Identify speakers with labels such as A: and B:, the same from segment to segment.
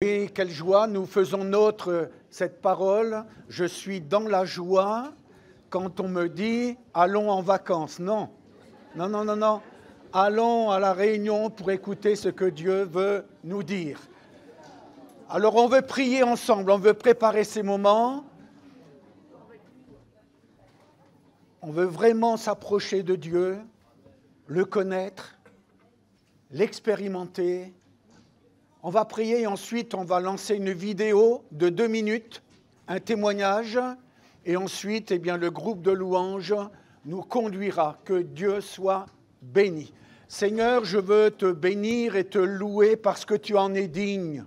A: Et quelle joie, nous faisons nôtre cette parole. Je suis dans la joie quand on me dit « allons en vacances ». Non, non, non, non, non. Allons à la réunion pour écouter ce que Dieu veut nous dire. Alors on veut prier ensemble, on veut préparer ces moments. On veut vraiment s'approcher de Dieu, le connaître, l'expérimenter. On va prier et ensuite on va lancer une vidéo de 2 minutes, un témoignage, et ensuite le groupe de louanges nous conduira. Que Dieu soit béni. Seigneur, je veux te bénir et te louer parce que tu en es digne.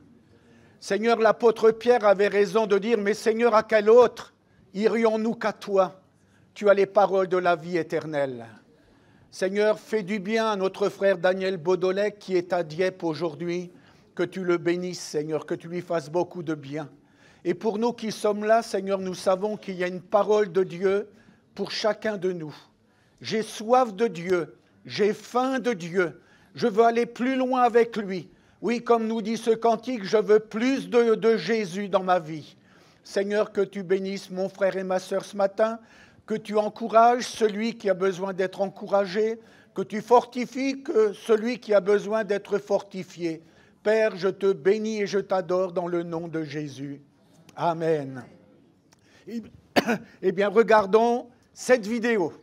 A: Seigneur, l'apôtre Pierre avait raison de dire « Mais Seigneur, à quel autre irions-nous qu'à toi? Tu as les paroles de la vie éternelle. » Seigneur, fais du bien à notre frère Daniel Baudolec qui est à Dieppe aujourd'hui. Que tu le bénisses, Seigneur, que tu lui fasses beaucoup de bien. Et pour nous qui sommes là, Seigneur, nous savons qu'il y a une parole de Dieu pour chacun de nous. J'ai soif de Dieu, j'ai faim de Dieu, je veux aller plus loin avec lui. Oui, comme nous dit ce cantique, je veux plus de Jésus dans ma vie. Seigneur, que tu bénisses mon frère et ma sœur ce matin, que tu encourages celui qui a besoin d'être encouragé, que tu fortifies celui qui a besoin d'être fortifié. Père, je te bénis et je t'adore dans le nom de Jésus. Amen. Eh bien, regardons cette vidéo.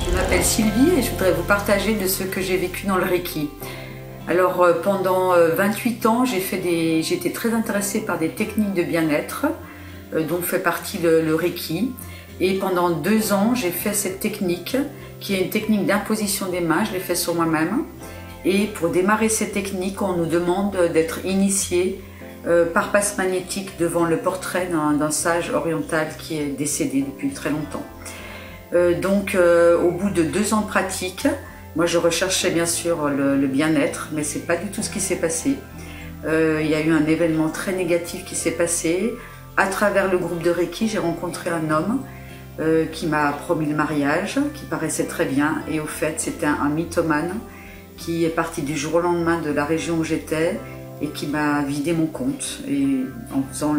B: Je m'appelle Sylvie et je voudrais vous partager de ce que j'ai vécu dans le Reiki. Alors, pendant 28 ans, j'ai été très intéressée par des techniques de bien-être, dont fait partie le Reiki. Et pendant 2 ans, j'ai fait cette technique, qui est une technique d'imposition des mains, je l'ai fait sur moi-même. Et pour démarrer cette technique, on nous demande d'être initié par passe magnétique devant le portrait d'un sage oriental qui est décédé depuis très longtemps. Au bout de 2 ans de pratique, moi je recherchais bien sûr le bien-être, mais c'est pas du tout ce qui s'est passé. Il y a eu un événement très négatif qui s'est passé. À travers le groupe de Reiki, j'ai rencontré un homme qui m'a promis le mariage, qui paraissait très bien, et au fait c'était un mythomane qui est parti du jour au lendemain de la région où j'étais et qui m'a vidé mon compte. Et en faisant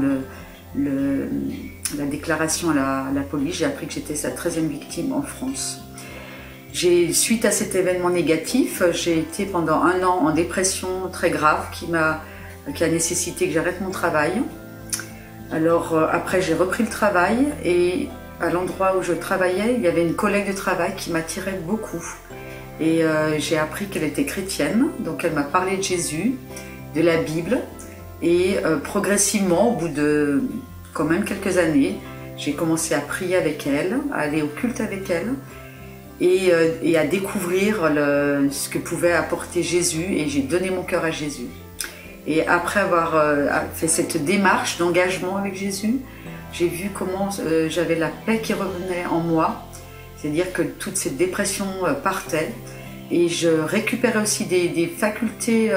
B: la déclaration à la police, j'ai appris que j'étais sa 13e victime en France. Suite à cet événement négatif, j'ai été pendant 1 an en dépression très grave qui a nécessité que j'arrête mon travail. Alors après j'ai repris le travail et à l'endroit où je travaillais, il y avait une collègue de travail qui m'attirait beaucoup. Et j'ai appris qu'elle était chrétienne, donc elle m'a parlé de Jésus, de la Bible. Et progressivement, au bout de quand même quelques années, j'ai commencé à prier avec elle, à aller au culte avec elle et à découvrir ce que pouvait apporter Jésus, et j'ai donné mon cœur à Jésus. Et après avoir fait cette démarche d'engagement avec Jésus, j'ai vu comment j'avais la paix qui revenait en moi, c'est-à-dire que toute cette dépression partait, et je récupérais aussi des facultés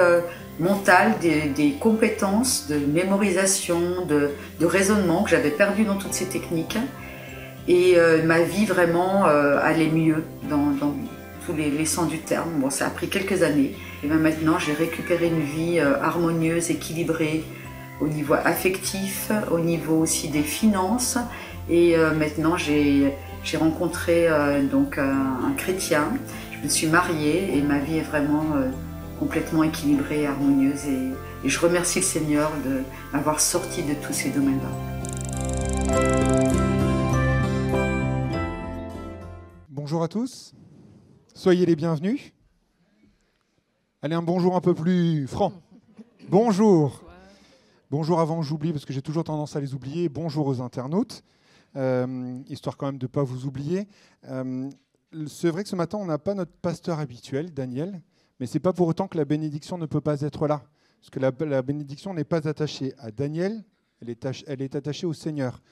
B: mentales, des compétences de mémorisation, de raisonnement que j'avais perdues dans toutes ces techniques, et ma vie vraiment allait mieux dans tous les sens du terme. Bon, ça a pris quelques années, et bien maintenant j'ai récupéré une vie harmonieuse, équilibrée, au niveau affectif, au niveau aussi des finances, et maintenant j'ai rencontré un chrétien, je me suis mariée et ma vie est vraiment complètement équilibrée, harmonieuse, et je remercie le Seigneur de m'avoir sorti de tous ces domaines-là.
C: Bonjour à tous, soyez les bienvenus. Allez, un bonjour un peu plus franc. Bonjour. Bonjour avant que j'oublie, parce que j'ai toujours tendance à les oublier. Bonjour aux internautes, histoire quand même de ne pas vous oublier. C'est vrai que ce matin, on n'a pas notre pasteur habituel, Daniel, mais ce n'est pas pour autant que la bénédiction ne peut pas être là. Parce que la bénédiction n'est pas attachée à Daniel, elle est attachée au Seigneur.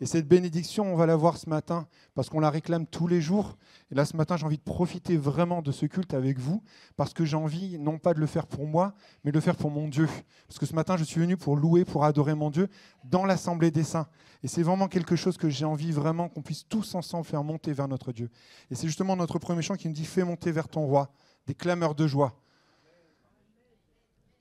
C: Et cette bénédiction, on va la voir ce matin, parce qu'on la réclame tous les jours. Et là, ce matin, j'ai envie de profiter vraiment de ce culte avec vous, parce que j'ai envie, non pas de le faire pour moi, mais de le faire pour mon Dieu. Parce que ce matin, je suis venu pour louer, pour adorer mon Dieu, dans l'Assemblée des Saints. Et c'est vraiment quelque chose que j'ai envie vraiment qu'on puisse tous ensemble faire monter vers notre Dieu. Et c'est justement notre premier chant qui nous dit « Fais monter vers ton roi ». des clameurs de joie.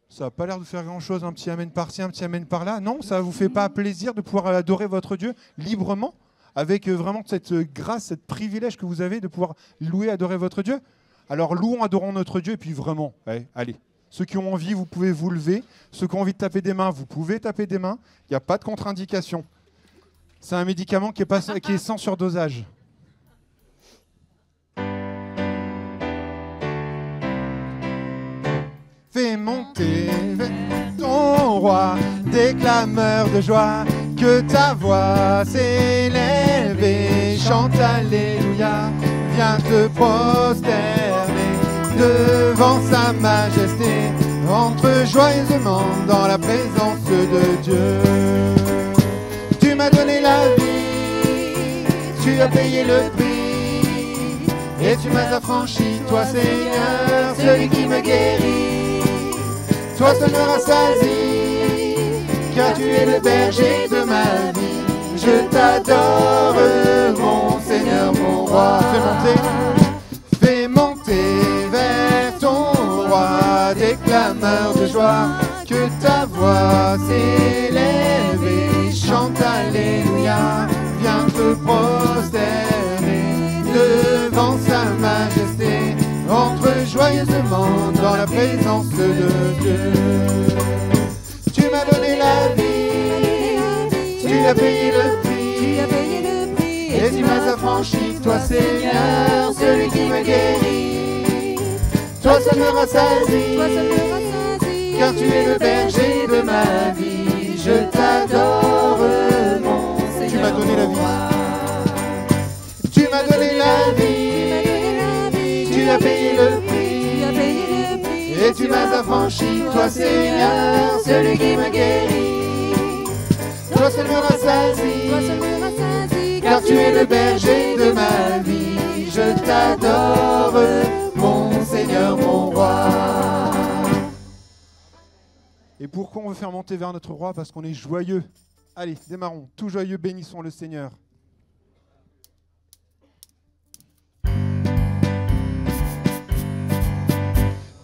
C: Ça n'a pas l'air de faire grand-chose, un petit amen par-ci, un petit amen par-là. Non, ça ne vous fait pas plaisir de pouvoir adorer votre Dieu librement, avec vraiment cette grâce, ce privilège que vous avez de pouvoir louer, adorer votre Dieu? Alors louons, adorons notre Dieu, et puis vraiment, allez. Ceux qui ont envie, vous pouvez vous lever. Ceux qui ont envie de taper des mains, vous pouvez taper des mains. Il n'y a pas de contre-indication. C'est un médicament qui est sans surdosage. Fais monter ton roi des clameurs de joie, que ta voix s'élève et chante alléluia. Viens te prosterner devant sa majesté, entre joyeusement dans la présence de Dieu. Tu m'as donné la vie, tu as payé le prix, et tu m'as affranchi, toi Seigneur, celui qui me guérit. Toi seul me rassasie, car tu es le berger de ma vie. Je t'adore, mon Seigneur, mon roi. Fais monter vers ton roi des clameurs de joie, que ta voix s'élève et chante alléluia. Viens te prosterner devant sa majesté, entre joyeusement dans la présence de Dieu. Tu m'as donné la vie, tu as payé le prix, et tu m'as affranchi, toi Seigneur, celui qui me guérit. Toi seul me rassasie, car tu es le berger de ma vie. Je t'adore, mon Seigneur. Tu m'as donné la vie, tu m'as donné la vie, tu as payé le prix, et tu m'as affranchi, toi Seigneur, celui qui me guérit. Toi seul me rassasie, car tu es le berger de ma vie. Je t'adore, mon Seigneur, mon roi. Et pourquoi on veut faire monter vers notre roi? Parce qu'on est joyeux. Allez, démarrons. Tout joyeux, bénissons le Seigneur.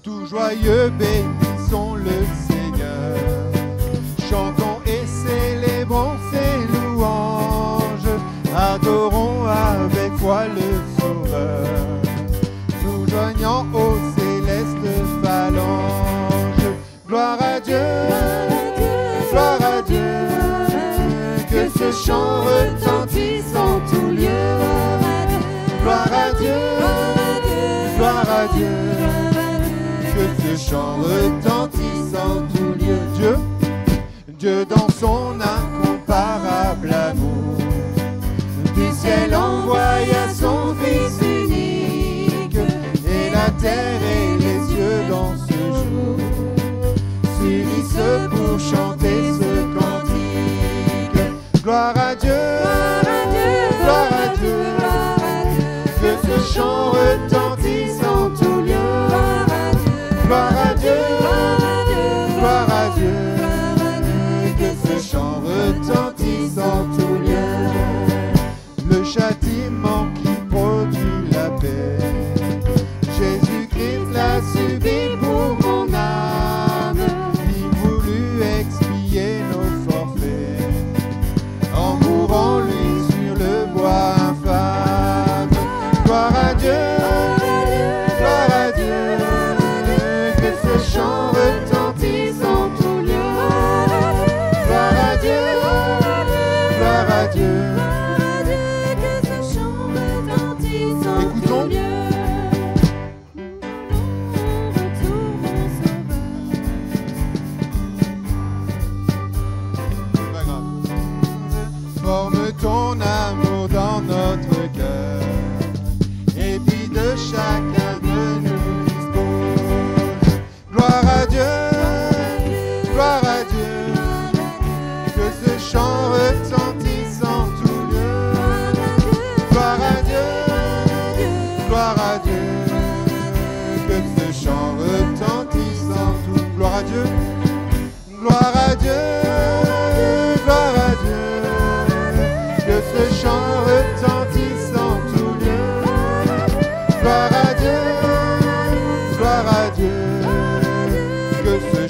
C: Tout joyeux, bénissons le Seigneur. Chantons et célébrons ses louanges. Adorons avec foi le Sauveur. Nous joignons aux célestes phalanges. Gloire à Dieu, gloire à Dieu. Que ce chant retentisse en tout lieu. Gloire à Dieu, gloire à Dieu. Que ce chant retentisse en tout lieu. Dieu, Dieu dans son incomparable amour, du ciel envoya son Fils unique, et la terre et les cieux dans ce jour s'unissent pour chanter ce cantique. Gloire à Dieu, gloire à Dieu, que ce chant retentisse en tout lieu. Gloire à Dieu, gloire à Dieu, que ce chant retentisse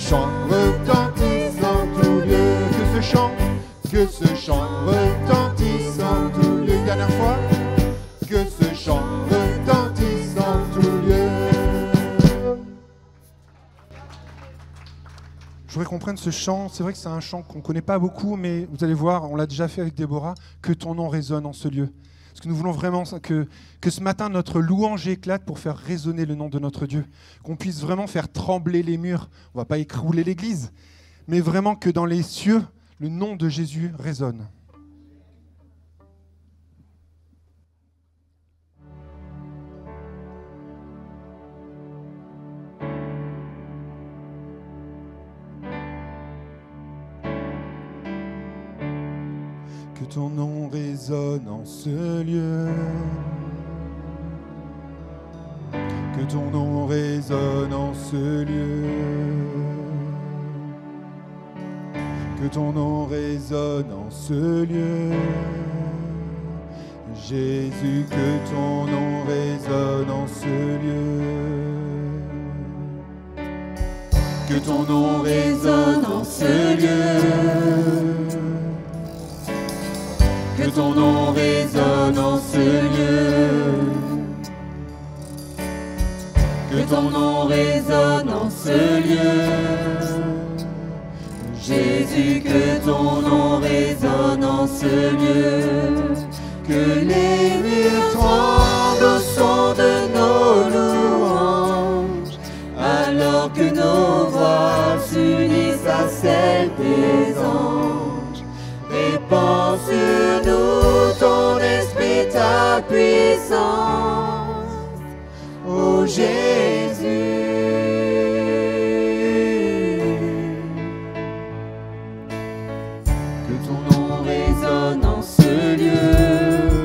C: chant retentisse en tout lieu. Que ce chant retentisse en tout lieu. Dernière fois. Que ce chant retentisse en tout lieu. Je voudrais qu'on prenne ce chant. C'est vrai que c'est un chant qu'on ne connaît pas beaucoup, mais vous allez voir, on l'a déjà fait avec Déborah, que ton nom résonne en ce lieu. Parce que nous voulons vraiment que ce matin, notre louange éclate pour faire résonner le nom de notre Dieu. Qu'on puisse vraiment faire trembler les murs. On ne va pas écrouler l'église, mais vraiment que dans les cieux, le nom de Jésus résonne. Que ton nom résonne en ce lieu. Que ton nom résonne en ce lieu. Que ton nom résonne en ce lieu. Jésus, que ton nom résonne en ce lieu. Que ton nom résonne en ce lieu. Que ton nom résonne en ce lieu. Que ton nom résonne en ce lieu. Jésus, que ton nom résonne en ce lieu. Que les murs tremblent au son de nos louanges, alors que nos voix s'unissent à celles des anges. Répands sur nous ton esprit, ta puissance, ô Jésus. Que ton nom résonne en ce lieu.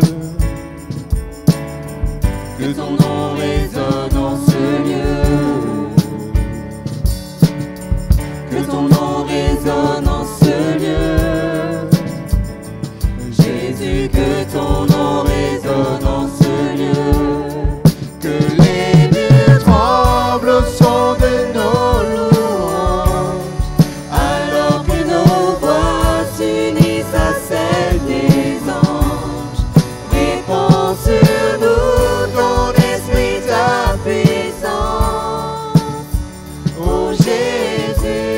C: Que ton nom résonne en ce lieu. Que ton nom résonne en ce lieu. Jésus, que ton nom résonne en ce lieu. Que les murs tremblent au son de nos louanges, alors que nos voix s'unissent à celles des anges. Répands sur nous ton esprit, ta puissance, ô Jésus.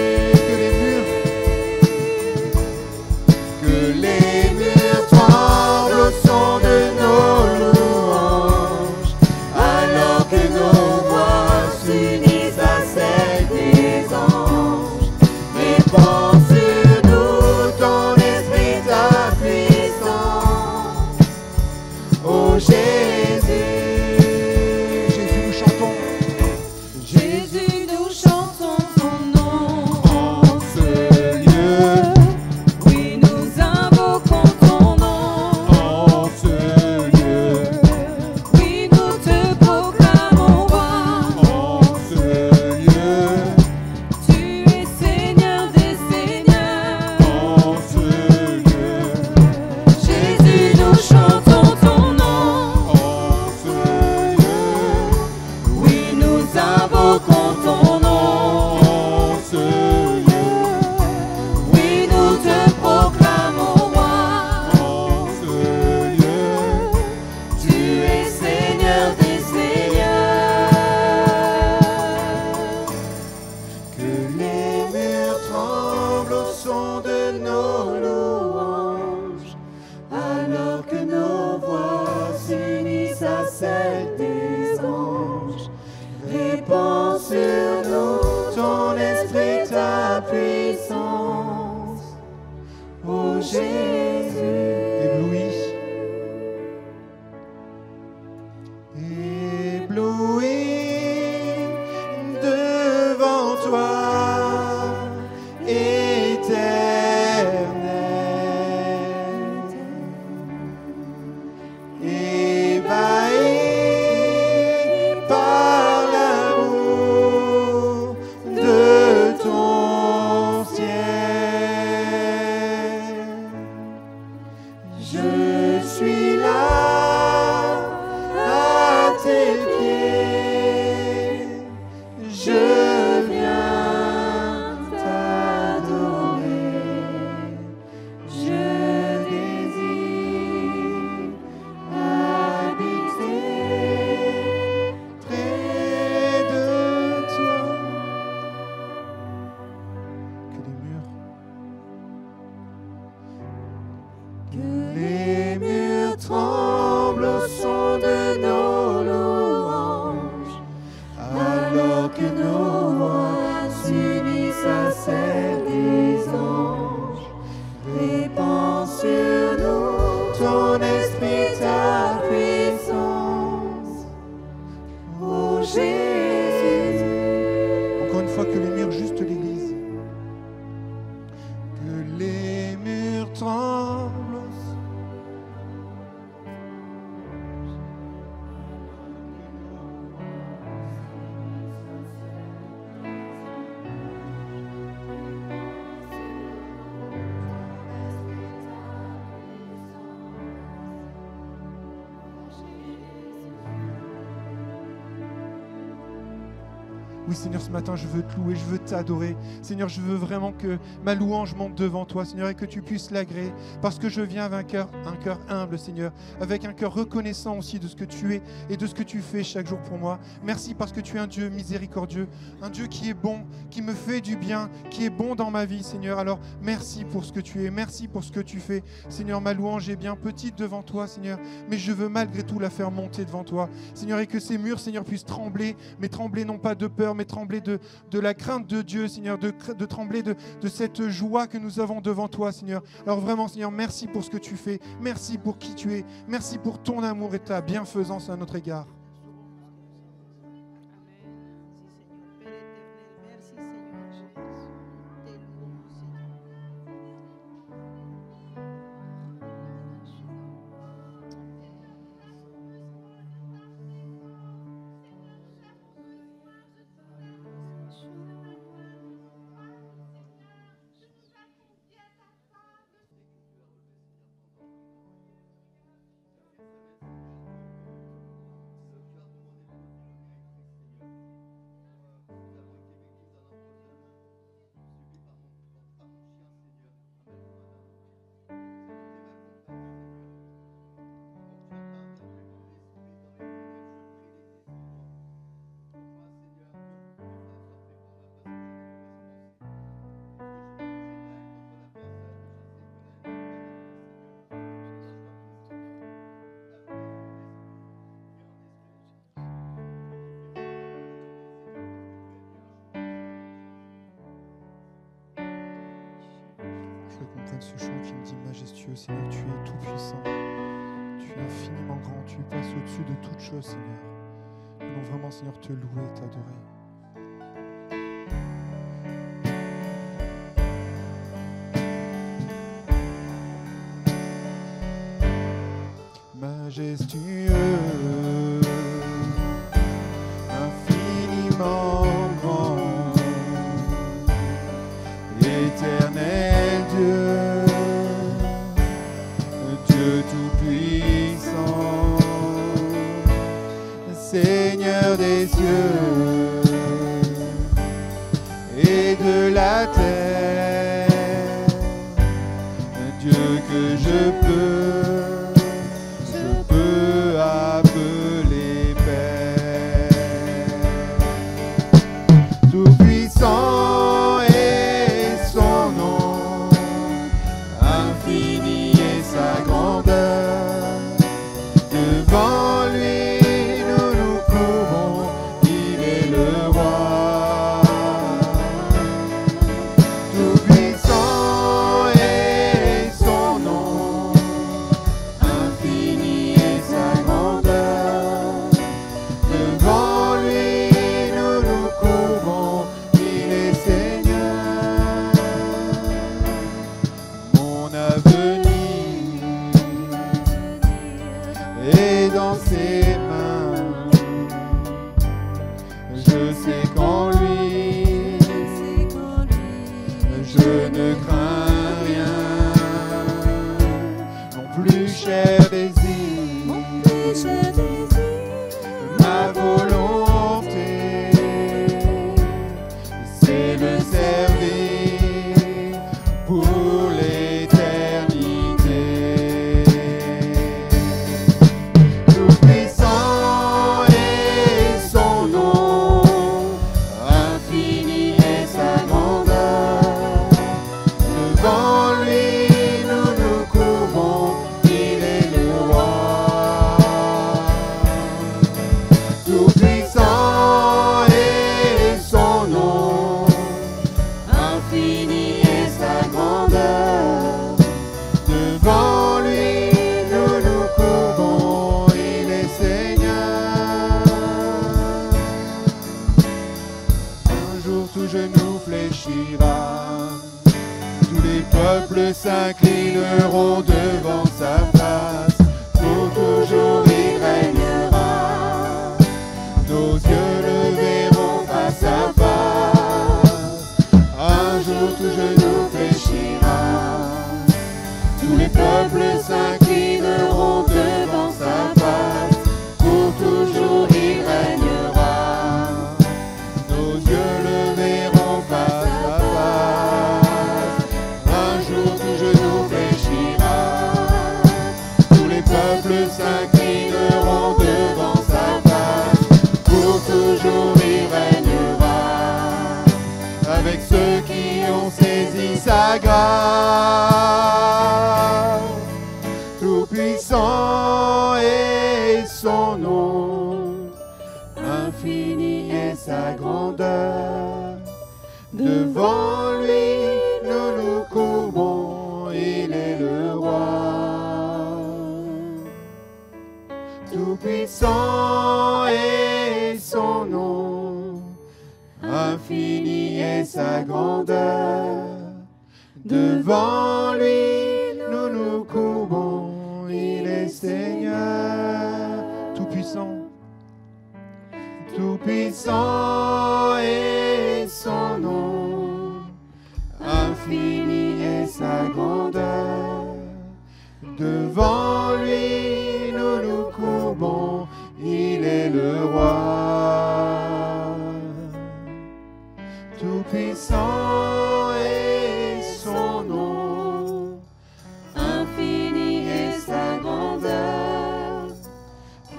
C: Que les murs tremblent au son de nos louanges, alors que nos voix s'unissent à celles des anges. Répands sur nous ton esprit, ta puissance, ô Jésus. Jésus, nous chantons.
D: Jésus, nous chantons ton nom
C: En ce lieu,
D: Oui, nous invoquons ton nom.
C: en ce lieu,
D: Oui, nous te proclamons roi.
C: en ce lieu,
D: Tu es Seigneur des seigneurs.
C: en ce lieu,
D: Jésus, nous chantons ton nom.
C: en ce lieu,
D: Oui, nous invoquons ton nom.
C: en ce lieu,
D: Oui, nous te proclamons roi.
C: en ce lieu.
D: Tu es Seigneur des seigneurs.
C: Que les murs tremblent au son de nos louanges, alors que nos voix s'unissent à celles des anges. Répands sur nous ton esprit, ta puissance, ô Jésus. Ébloui devant toi, éternel, ébahi par l'amour de ton ciel. fois que les murs, juste l'église. Que les murs tremblent. Oui, Seigneur, ce matin, je veux te louer, je veux t'adorer. Seigneur, je veux vraiment que ma louange monte devant toi, Seigneur, et que tu puisses l'agréer, parce que je viens avec un cœur humble, Seigneur, avec un cœur reconnaissant aussi de ce que tu es et de ce que tu fais chaque jour pour moi. Merci parce que tu es un Dieu miséricordieux, un Dieu qui est bon, qui me fait du bien, qui est bon dans ma vie, Seigneur. Alors, merci pour ce que tu es, merci pour ce que tu fais. Seigneur, ma louange est bien petite devant toi, Seigneur, mais je veux malgré tout la faire monter devant toi. Seigneur, et que ces murs, Seigneur, puissent trembler, mais trembler non pas de peur, mais trembler de la crainte de Dieu, Seigneur, de trembler de cette joie que nous avons devant toi, Seigneur. Alors vraiment, Seigneur, merci pour ce que tu fais, merci pour qui tu es, merci pour ton amour et ta bienfaisance à notre égard. Comprenne ce chant qui me dit majestueux, Seigneur, tu es tout puissant, tu es infiniment grand, tu passes au-dessus de toute chose, Seigneur. Nous voulons vraiment, Seigneur, te louer et t'adorer. Majestueux, infiniment grand, éternel Dieu, Dieu tout-puissant, Seigneur des cieux et de la terre, Dieu que je peux appeler Père, tout-puissant est son nom, infini est sa grandeur, devant lui nous nous courbons, il est le roi, tout-puissant est son nom, toujours tout genou fléchira. Tous les peuples s'inclineront devant sa face. Pour toujours il régnera. Nos yeux le verront face à face. Un jour tout genou fléchira. Tous les peuples s'inclineront devant sa face. Pour toujours il régnera. Nos yeux le verront face à face. Un jour tout genou fléchira. Tous les peuples s'inclineront devant sa face. Pour toujours il régnera. Avec ceux qui ont saisi sa grâce. Tout puissant est son nom. Infini est sa grandeur. Devant lui, nous nous courbons, il est le roi. Tout puissant est son nom. Infini est sa grandeur. Devant lui, nous nous courbons, il est Seigneur. Tout puissant. Tout puissant est son nom, infini est sa grandeur. Devant lui, nous nous courbons, il est le roi. Tout puissant est son nom, infini est sa grandeur.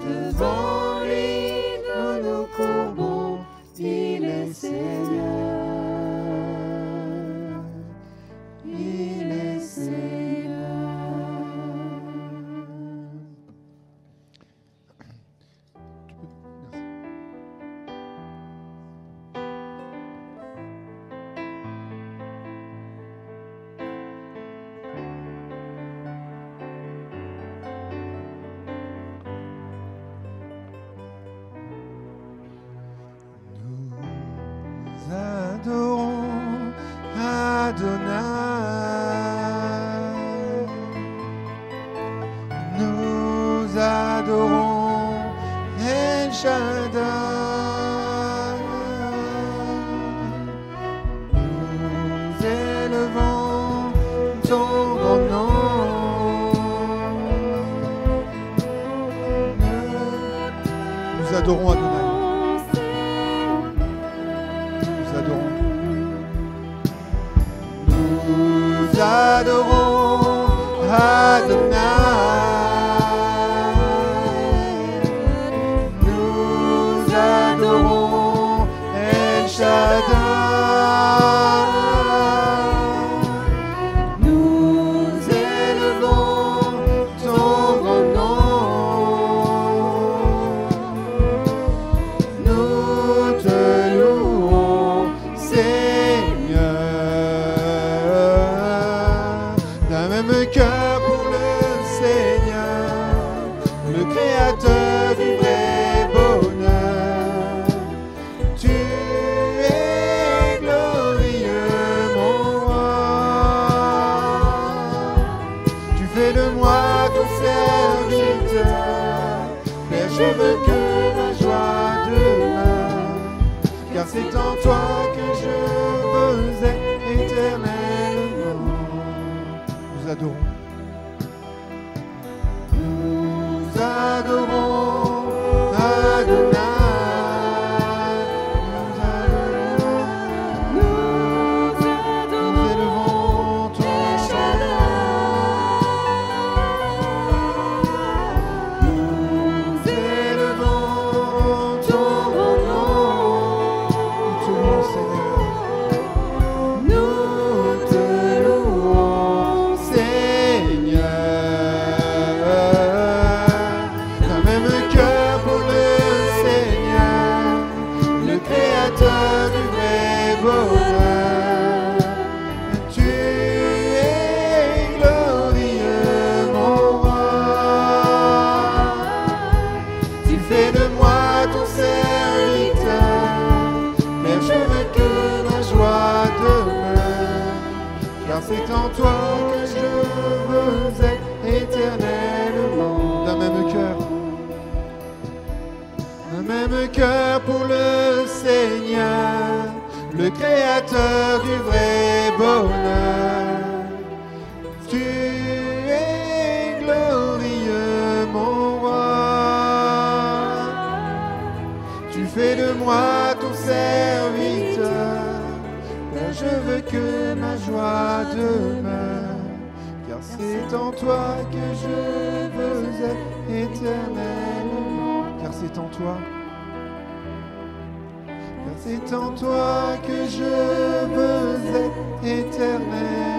C: Devant lui, nous nous courbons, il est Seigneur. Il est Seigneur. Nous adorons Adonai. Nous adorons El Shaddai. Nous élevons ton grand nom. Nous adorons Adonai. Nous adorons. Nous adorons Adonai. Nous adorons El Shaddai. Nous élevons ton grand nom. Nous te louons, Seigneur. D'un même cœur pour le Seigneur, le Créateur du vrai bonheur. Tu es glorieux, mon roi. Tu fais de moi ton serviteur. Père, je veux que ma joie demeure, car c'est en toi que je veux être éternellement. Nous adorons. Nous adorons Adonai. Nous élevons ton Nous élevons ton grand nom. Nous te louons, Seigneur. Nous te louons, Seigneur. c'est en toi que je veux être éternellement. D'un même cœur. Un même cœur pour le Seigneur, le Créateur du vrai bonheur. Tu es glorieux, mon roi. Tu fais de moi ton serviteur. Père, je veux que ma joie demeure, car c'est en toi que je veux être éternellement. Car c'est en toi. Car c'est en toi que je veux être éternellement.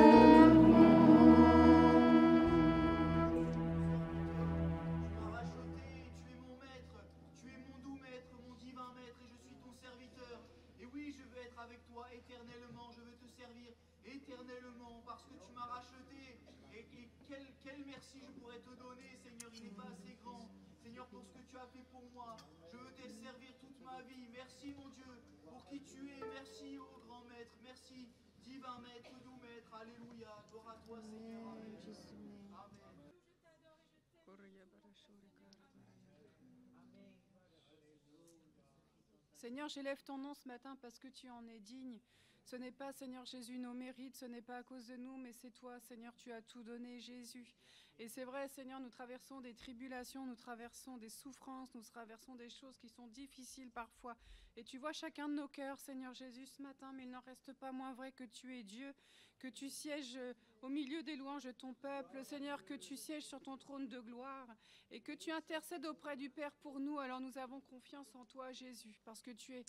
E: Tu m'as racheté, tu es mon maître, tu es mon doux maître, mon divin maître, et je suis ton serviteur. Et oui, je veux être avec toi éternellement, je veux te servir éternellement, parce que tu m'as racheté. Et quel merci je pourrais te donner, Seigneur, il n'est pas assez grand. Seigneur, pour ce que tu as fait pour moi, je veux te servir toute ma vie. Merci, mon Dieu, pour qui tu es. Merci, ô grand maître. Merci, divin maître, doux maître. Alléluia. Gloire à toi, Seigneur. Amen. Amen.
F: Seigneur, j'élève ton nom ce matin parce que tu en es digne. Ce n'est pas, Seigneur Jésus, nos mérites, ce n'est pas à cause de nous, mais c'est toi, Seigneur, tu as tout donné, Jésus. Et c'est vrai, Seigneur, nous traversons des tribulations, nous traversons des souffrances, nous traversons des choses qui sont difficiles parfois. Et tu vois chacun de nos cœurs, Seigneur Jésus, ce matin, mais il n'en reste pas moins vrai que tu es Dieu, que tu sièges au milieu des louanges de ton peuple, Seigneur, que tu sièges sur ton trône de gloire et que tu intercèdes auprès du Père pour nous. Alors nous avons confiance en toi, Jésus, parce que tu es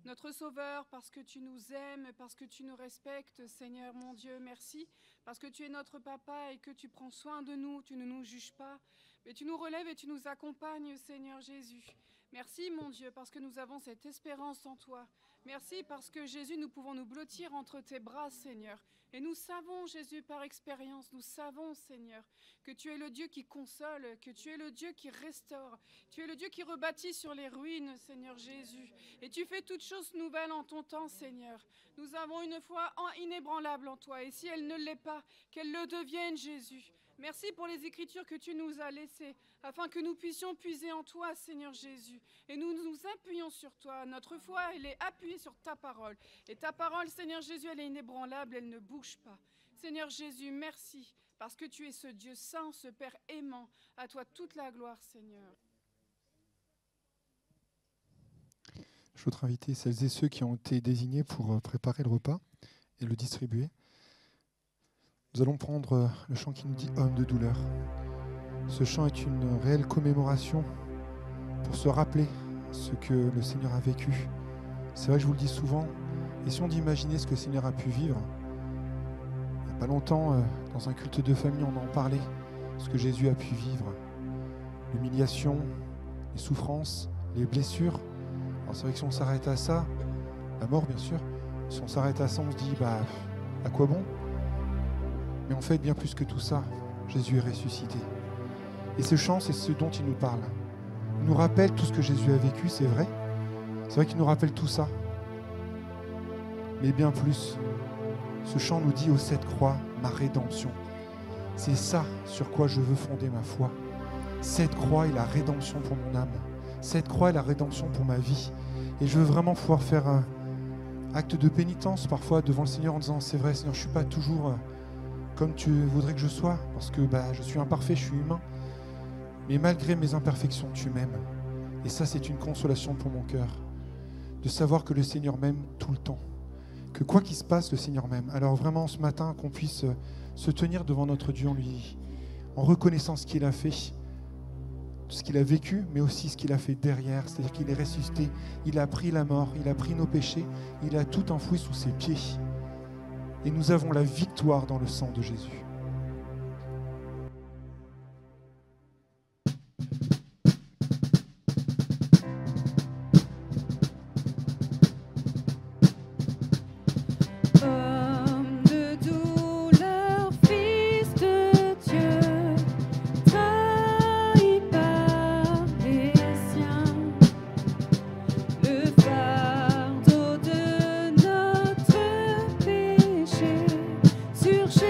F: notre Sauveur, parce que tu nous aimes, parce que tu nous respectes, Seigneur mon Dieu, merci, parce que tu es notre Papa et que tu prends soin de nous, tu ne nous juges pas, mais tu nous relèves et tu nous accompagnes, Seigneur Jésus. Merci, mon Dieu, parce que nous avons cette espérance en toi. Merci parce que, Jésus, nous pouvons nous blottir entre tes bras, Seigneur. Et nous savons, Jésus, par expérience, nous savons, Seigneur, que tu es le Dieu qui console, que tu es le Dieu qui restaure, tu es le Dieu qui rebâtit sur les ruines, Seigneur Jésus. Et tu fais toutes choses nouvelles en ton temps, Seigneur. Nous avons une foi inébranlable en toi. Et si elle ne l'est pas, qu'elle le devienne, Jésus. Merci pour les écritures que tu nous as laissées, afin que nous puissions puiser en toi, Seigneur Jésus. Et nous nous appuyons sur toi. Notre foi, elle est appuyée sur ta parole. Et ta parole, Seigneur Jésus, elle est inébranlable, elle ne bouge pas. Seigneur Jésus, merci, parce que tu es ce Dieu saint, ce Père aimant. À toi toute la gloire, Seigneur.
C: Je voudrais inviter celles et ceux qui ont été désignés pour préparer le repas et le distribuer. Nous allons prendre le chant qui nous dit « Homme de douleur ». Ce chant est une réelle commémoration pour se rappeler ce que le Seigneur a vécu. C'est vrai que je vous le dis souvent, essayons d'imaginer ce que le Seigneur a pu vivre. Il n'y a pas longtemps, dans un culte de famille, on en parlait, ce que Jésus a pu vivre. L'humiliation, les souffrances, les blessures. Alors c'est vrai que si on s'arrête à ça, la mort bien sûr, si on s'arrête à ça, on se dit, à quoi bon ? Mais en fait, bien plus que tout ça, Jésus est ressuscité. Et ce chant, c'est ce dont il nous parle. Il nous rappelle tout ce que Jésus a vécu, c'est vrai. C'est vrai qu'il nous rappelle tout ça. Mais bien plus, ce chant nous dit, ô cette croix, ma rédemption. C'est ça sur quoi je veux fonder ma foi. Cette croix est la rédemption pour mon âme. Cette croix est la rédemption pour ma vie. Et je veux vraiment pouvoir faire un acte de pénitence parfois devant le Seigneur en disant, c'est vrai, Seigneur, je ne suis pas toujours comme tu voudrais que je sois, parce que je suis imparfait, je suis humain. Mais malgré mes imperfections, tu m'aimes. Et ça, c'est une consolation pour mon cœur, de savoir que le Seigneur m'aime tout le temps. Que quoi qu'il se passe, le Seigneur m'aime. Alors vraiment, ce matin, qu'on puisse se tenir devant notre Dieu en reconnaissant ce qu'il a fait, ce qu'il a vécu, mais aussi ce qu'il a fait derrière. C'est-à-dire qu'il est ressuscité, il a pris la mort, il a pris nos péchés, il a tout enfoui sous ses pieds. Et nous avons la victoire dans le sang de Jésus.
D: Homme de douleur, fils de Dieu, trahi par les siens, le fardeau de notre péché sur Jésus.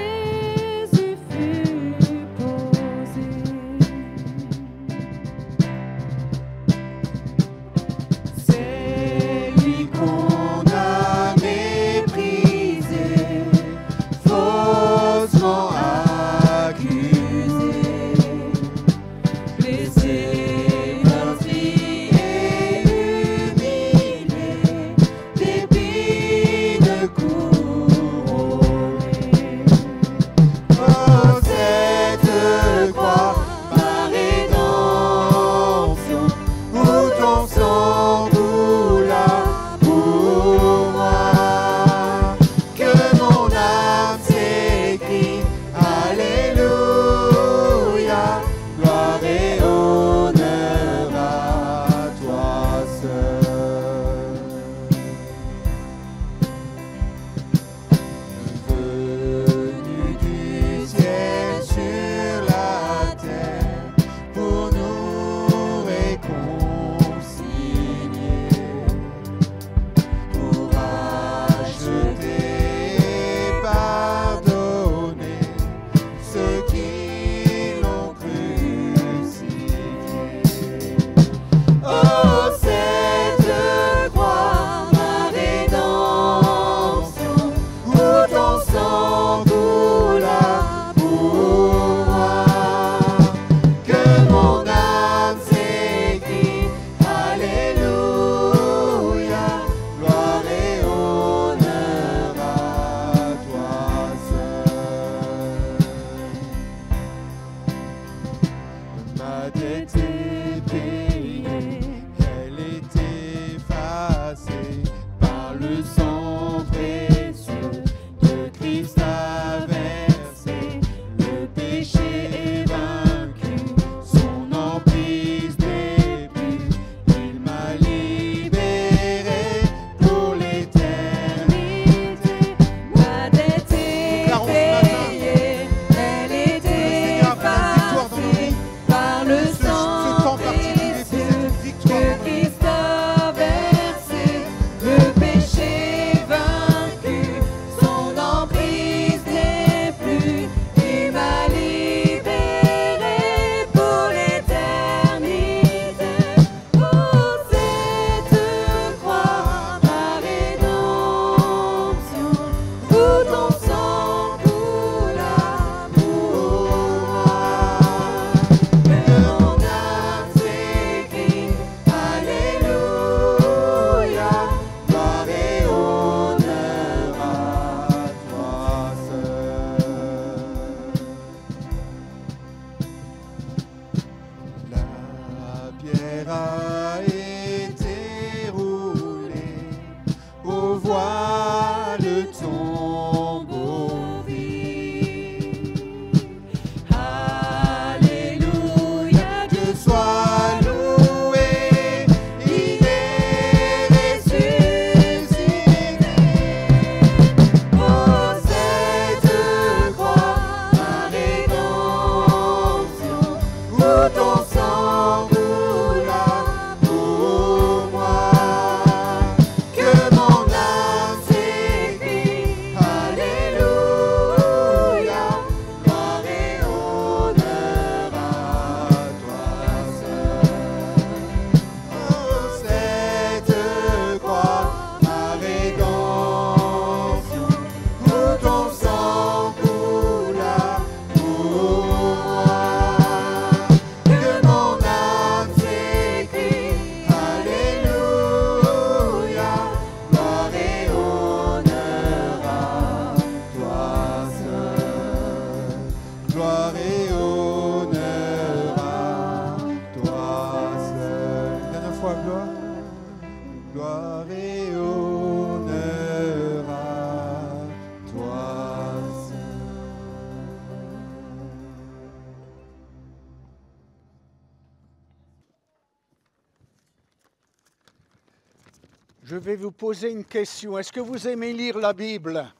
A: Je vais vous poser une question. Est-ce que vous aimez lire la Bible?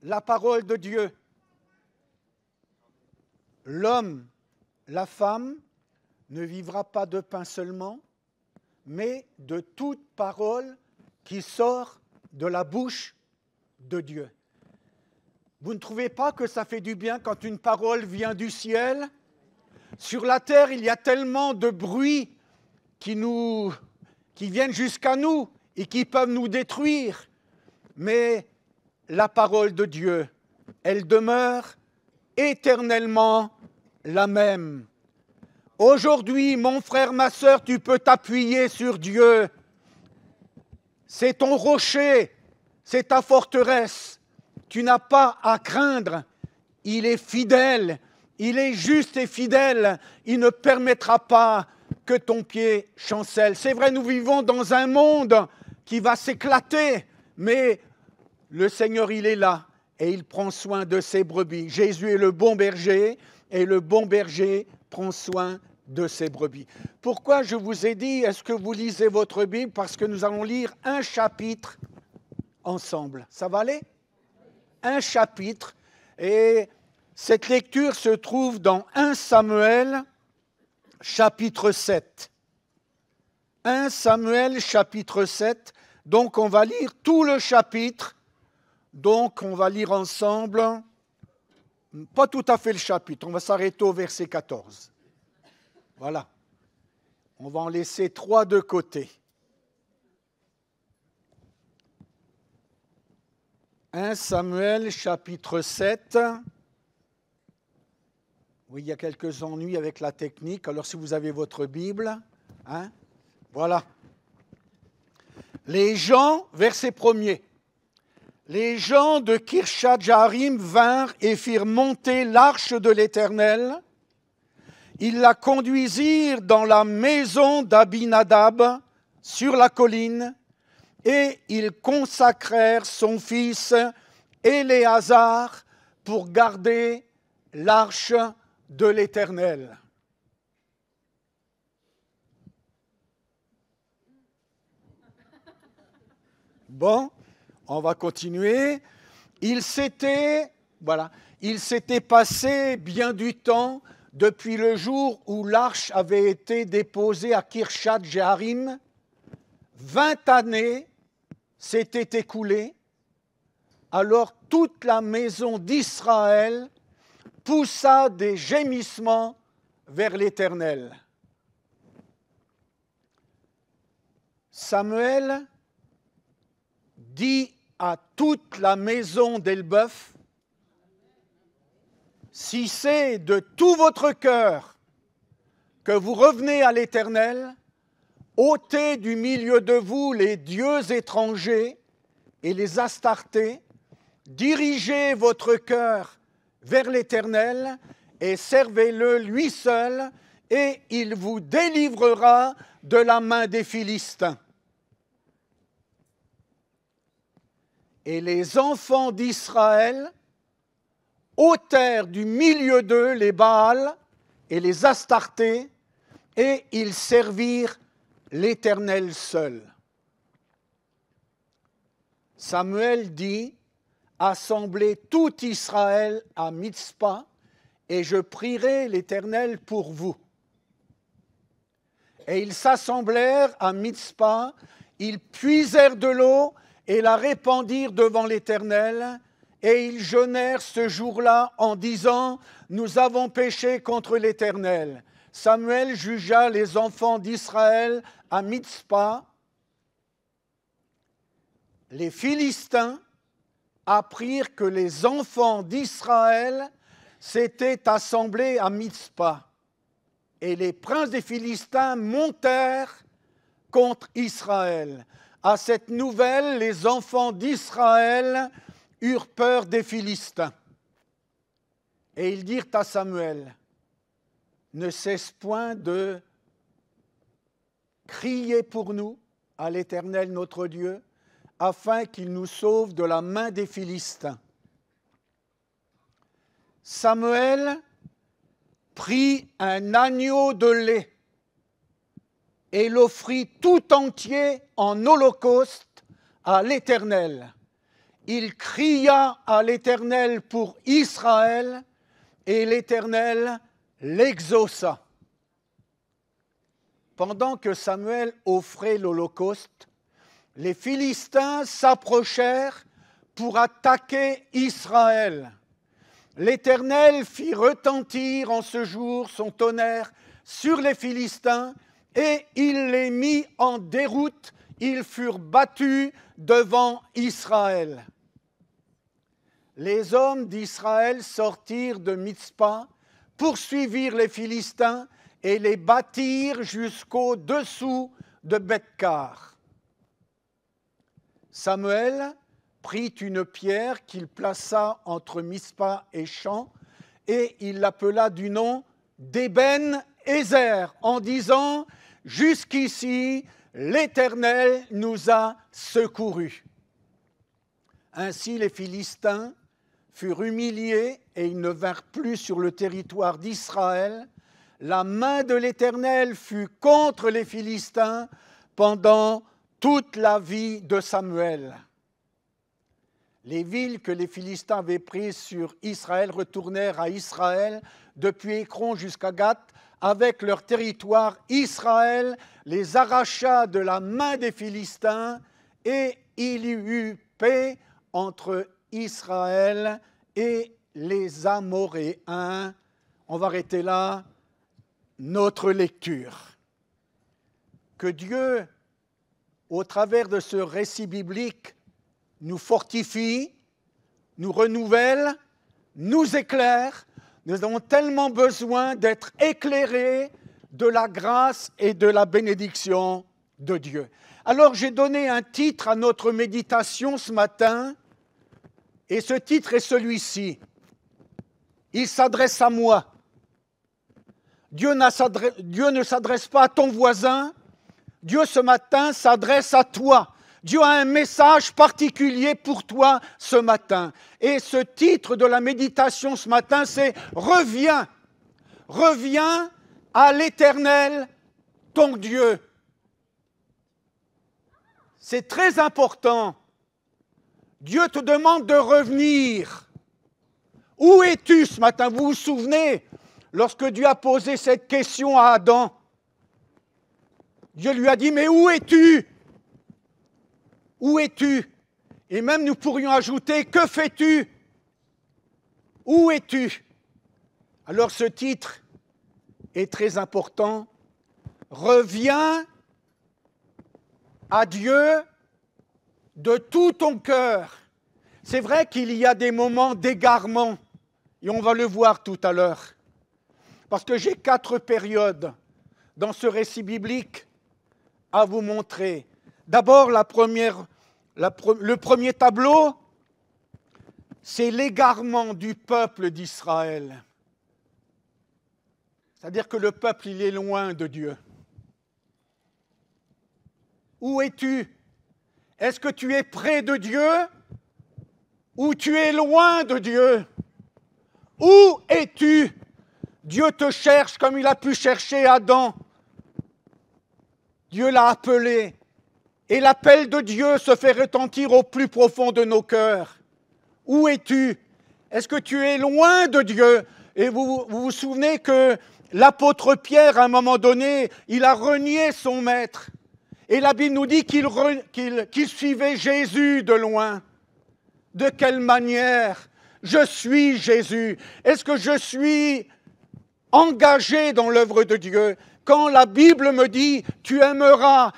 A: La parole de Dieu. L'homme, la femme, ne vivra pas de pain seulement, mais de toute parole qui sort de la bouche de Dieu. Vous ne trouvez pas que ça fait du bien quand une parole vient du ciel? Sur la terre, il y a tellement de bruits qui viennent jusqu'à nous et qui peuvent nous détruire. Mais la parole de Dieu, elle demeure éternellement la même. Aujourd'hui, mon frère, ma sœur, tu peux t'appuyer sur Dieu. C'est ton rocher, c'est ta forteresse. Tu n'as pas à craindre. Il est fidèle, il est juste et fidèle. Il ne permettra pas que ton pied chancelle. C'est vrai, nous vivons dans un monde qui va s'éclater, mais le Seigneur, il est là et il prend soin de ses brebis. Jésus est le bon berger et le bon berger prend soin de ses brebis. Pourquoi je vous ai dit, est-ce que vous lisez votre Bible? Parce que nous allons lire un chapitre ensemble. Ça va aller? Un chapitre. Et cette lecture se trouve dans 1 Samuel, chapitre 7. 1 Samuel, chapitre 7. Donc, on va lire tout le chapitre. Donc, on va lire ensemble, pas tout à fait le chapitre, on va s'arrêter au verset 14. Voilà. On va en laisser 3 de côté. 1 Samuel, chapitre 7. Oui, il y a quelques ennuis avec la technique. Alors, si vous avez votre Bible, voilà. Les gens, verset 1er. Les gens de Kirjat-Jearim vinrent et firent monter l'arche de l'Éternel. Ils la conduisirent dans la maison d'Abinadab sur la colline et ils consacrèrent son fils Éléazar pour garder l'arche de l'Éternel. Bon, on va continuer. Il s'était passé bien du temps depuis le jour où l'arche avait été déposée à Kirjat-Jearim. 20 années s'étaient écoulées. Alors toute la maison d'Israël poussa des gémissements vers l'Éternel. Samuel dit à toute la maison d'Elbeuf: si c'est de tout votre cœur que vous revenez à l'Éternel, ôtez du milieu de vous les dieux étrangers et les Astartés, dirigez votre cœur vers l'Éternel et servez-le lui seul, et il vous délivrera de la main des Philistins. Et les enfants d'Israël ôtèrent du milieu d'eux les Baals et les Astartés, et ils servirent l'Éternel seul. Samuel dit: assemblez tout Israël à Mitzpa, et je prierai l'Éternel pour vous. Et ils s'assemblèrent à Mitzpa, ils puisèrent de l'eau et la répandirent devant l'Éternel, et ils jeûnèrent ce jour-là en disant: nous avons péché contre l'Éternel. Samuel jugea les enfants d'Israël à Mitzpa. Les Philistins apprirent que les enfants d'Israël s'étaient assemblés à Mitzpa. Et les princes des Philistins montèrent contre Israël. À cette nouvelle, les enfants d'Israël eurent peur des Philistins. Et ils dirent à Samuel: ne cesse point de crier pour nous à l'Éternel notre Dieu, afin qu'il nous sauve de la main des Philistins. Samuel prit un agneau de lait et l'offrit tout entier en holocauste à l'Éternel. Il cria à l'Éternel pour Israël, et l'Éternel l'exauça. Pendant que Samuel offrait l'holocauste, les Philistins s'approchèrent pour attaquer Israël. L'Éternel fit retentir en ce jour son tonnerre sur les Philistins et il les mit en déroute. Ils furent battus devant Israël. Les hommes d'Israël sortirent de Mitzpa, poursuivirent les Philistins et les battirent jusqu'au-dessous de Beth-Kar. Samuel prit une pierre qu'il plaça entre Mitzpa et Champ, et il l'appela du nom d'Eben-Ézer, en disant « Jusqu'ici, l'Éternel nous a secourus. » Ainsi les Philistins furent humiliés et ils ne vinrent plus sur le territoire d'Israël. La main de l'Éternel fut contre les Philistins pendant toute la vie de Samuel. Les villes que les Philistins avaient prises sur Israël retournèrent à Israël depuis Écron jusqu'à Gath avec leur territoire. Israël les arracha de la main des Philistins et il y eut paix entre Israël et les Amoréens. On va arrêter là notre lecture. Que Dieu, au travers de ce récit biblique, nous fortifie, nous renouvelle, nous éclaire. Nous avons tellement besoin d'être éclairés de la grâce et de la bénédiction de Dieu. Alors j'ai donné un titre à notre méditation ce matin, et ce titre est celui-ci. Il s'adresse à moi. Dieu ne s'adresse pas à ton voisin, Dieu ce matin s'adresse à toi. Dieu a un message particulier pour toi ce matin. Et ce titre de la méditation ce matin, c'est « Reviens, reviens à l'Éternel, ton Dieu ». C'est très important. Dieu te demande de revenir. Où es-tu ce matin? Vous vous souvenez, lorsque Dieu a posé cette question à Adam, Dieu lui a dit « Mais où es-tu ? Où es-tu » Et même nous pourrions ajouter « Que fais-tu ? Où es-tu » Alors ce titre est très important. Reviens à Dieu de tout ton cœur. C'est vrai qu'il y a des moments d'égarement, et on va le voir tout à l'heure. Parce que j'ai 4 périodes dans ce récit biblique à vous montrer. D'abord, le premier tableau, c'est l'égarement du peuple d'Israël. C'est-à-dire que le peuple, il est loin de Dieu. Où es-tu? Est-ce que tu es près de Dieu ou tu es loin de Dieu? Où es-tu? Dieu te cherche comme il a pu chercher Adam. Dieu l'a appelé. Et l'appel de Dieu se fait retentir au plus profond de nos cœurs. Où es-tu? Est-ce que tu es loin de Dieu? Et vous vous souvenez que l'apôtre Pierre, à un moment donné, il a renié son maître. Et la Bible nous dit qu'il suivait Jésus de loin. De quelle manière? Je suis Jésus. Est-ce que je suis engagé dans l'œuvre de Dieu? Quand la Bible me dit « tu aimeras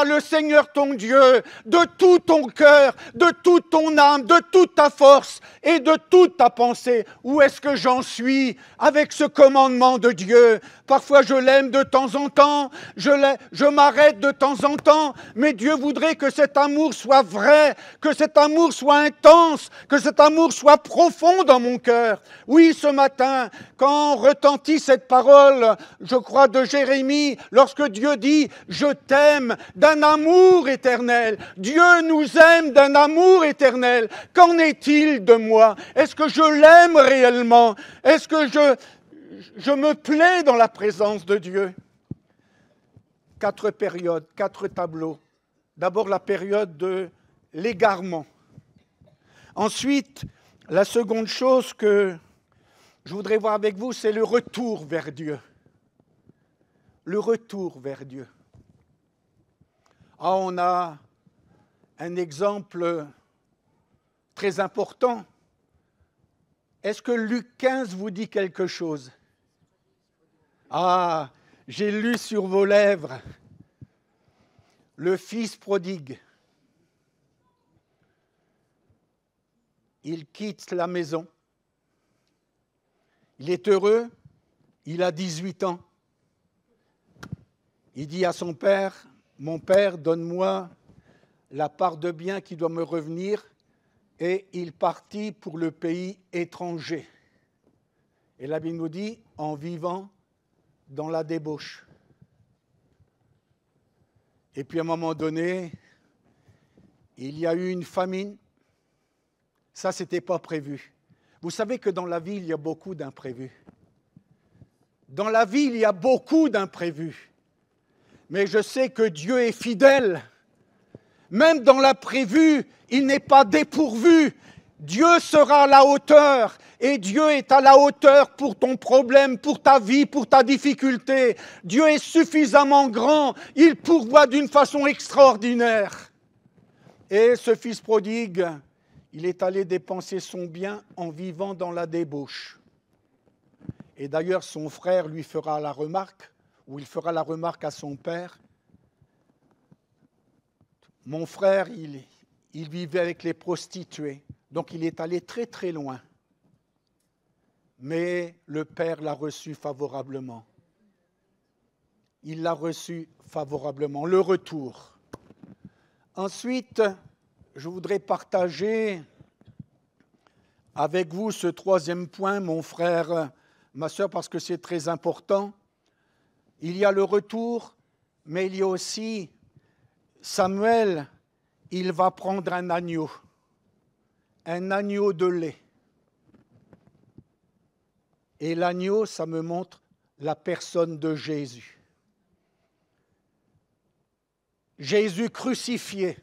A: le Seigneur ton Dieu de tout ton cœur, de toute ton âme, de toute ta force et de toute ta pensée ». Où est-ce que j'en suis avec ce commandement de Dieu? Parfois je l'aime de temps en temps, je m'arrête de temps en temps, mais Dieu voudrait que cet amour soit vrai, que cet amour soit intense, que cet amour soit profond dans mon cœur. Oui, ce matin, quand retentit cette parole, je crois de Jérémie, lorsque Dieu dit « Je t'aime d'un amour éternel ». Dieu nous aime d'un amour éternel. Qu'en est-il de moi? Est-ce que je l'aime réellement? Est-ce que je me plais dans la présence de Dieu? 4 périodes, 4 tableaux. D'abord la période de l'égarement. Ensuite, la seconde chose que je voudrais voir avec vous, c'est le retour vers Dieu. Le retour vers Dieu. Ah, on a un exemple très important. Est-ce que Luc 15 vous dit quelque chose? Ah, j'ai lu sur vos lèvres. Le fils prodigue. Il quitte la maison. Il est heureux. Il a 18 ans. Il dit à son père, « Mon père, donne-moi la part de bien qui doit me revenir. » Et il partit pour le pays étranger. Et la Bible nous dit, en vivant dans la débauche. Et puis à un moment donné, il y a eu une famine. Ça, ce n'était pas prévu. Vous savez que dans la vie, il y a beaucoup d'imprévus. Dans la vie, il y a beaucoup d'imprévus. Mais je sais que Dieu est fidèle. Même dans l'imprévu, il n'est pas dépourvu. Dieu sera à la hauteur. Et Dieu est à la hauteur pour ton problème, pour ta vie, pour ta difficulté. Dieu est suffisamment grand. Il pourvoit d'une façon extraordinaire. Et ce fils prodigue, il est allé dépenser son bien en vivant dans la débauche. Et d'ailleurs, son frère lui fera la remarque, ou il fera la remarque à son père. Mon frère, il vivait avec les prostituées, donc il est allé très très loin. Mais le père l'a reçu favorablement. Il l'a reçu favorablement, le retour. Ensuite, je voudrais partager avec vous ce troisième point, mon frère, ma sœur, parce que c'est très important. Il y a le retour, mais il y a aussi Samuel, il va prendre un agneau de lait. Et l'agneau, ça me montre la personne de Jésus. Jésus crucifié,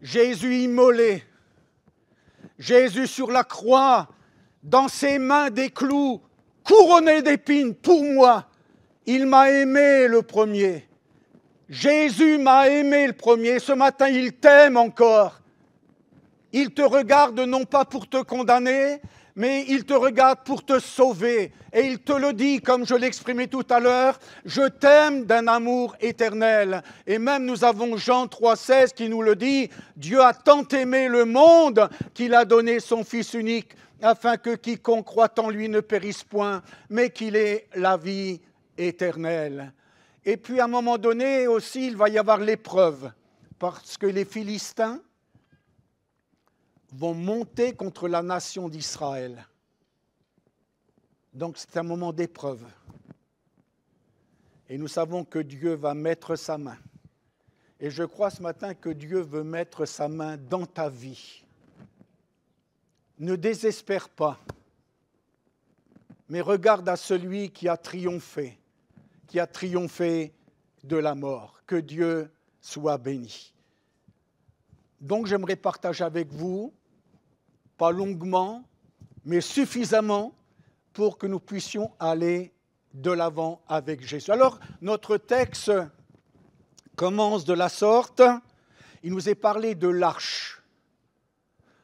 A: Jésus immolé, Jésus sur la croix, dans ses mains des clous, couronné d'épines pour moi. Il m'a aimé le premier. Jésus m'a aimé le premier. Ce matin, il t'aime encore. Il te regarde non pas pour te condamner, mais il te regarde pour te sauver. Et il te le dit, comme je l'exprimais tout à l'heure, je t'aime d'un amour éternel. Et même nous avons Jean 3,16 qui nous le dit, Dieu a tant aimé le monde qu'il a donné son Fils unique, afin que quiconque croit en lui ne périsse point, mais qu'il ait la vie éternelle. Et puis à un moment donné aussi, il va y avoir l'épreuve, parce que les Philistins vont monter contre la nation d'Israël. Donc c'est un moment d'épreuve. Et nous savons que Dieu va mettre sa main. Et je crois ce matin que Dieu veut mettre sa main dans ta vie. Ne désespère pas, mais regarde à celui qui a triomphé de la mort. Que Dieu soit béni. Donc j'aimerais partager avec vous, pas longuement, mais suffisamment pour que nous puissions aller de l'avant avec Jésus. Alors, notre texte commence de la sorte. Il nous est parlé de l'arche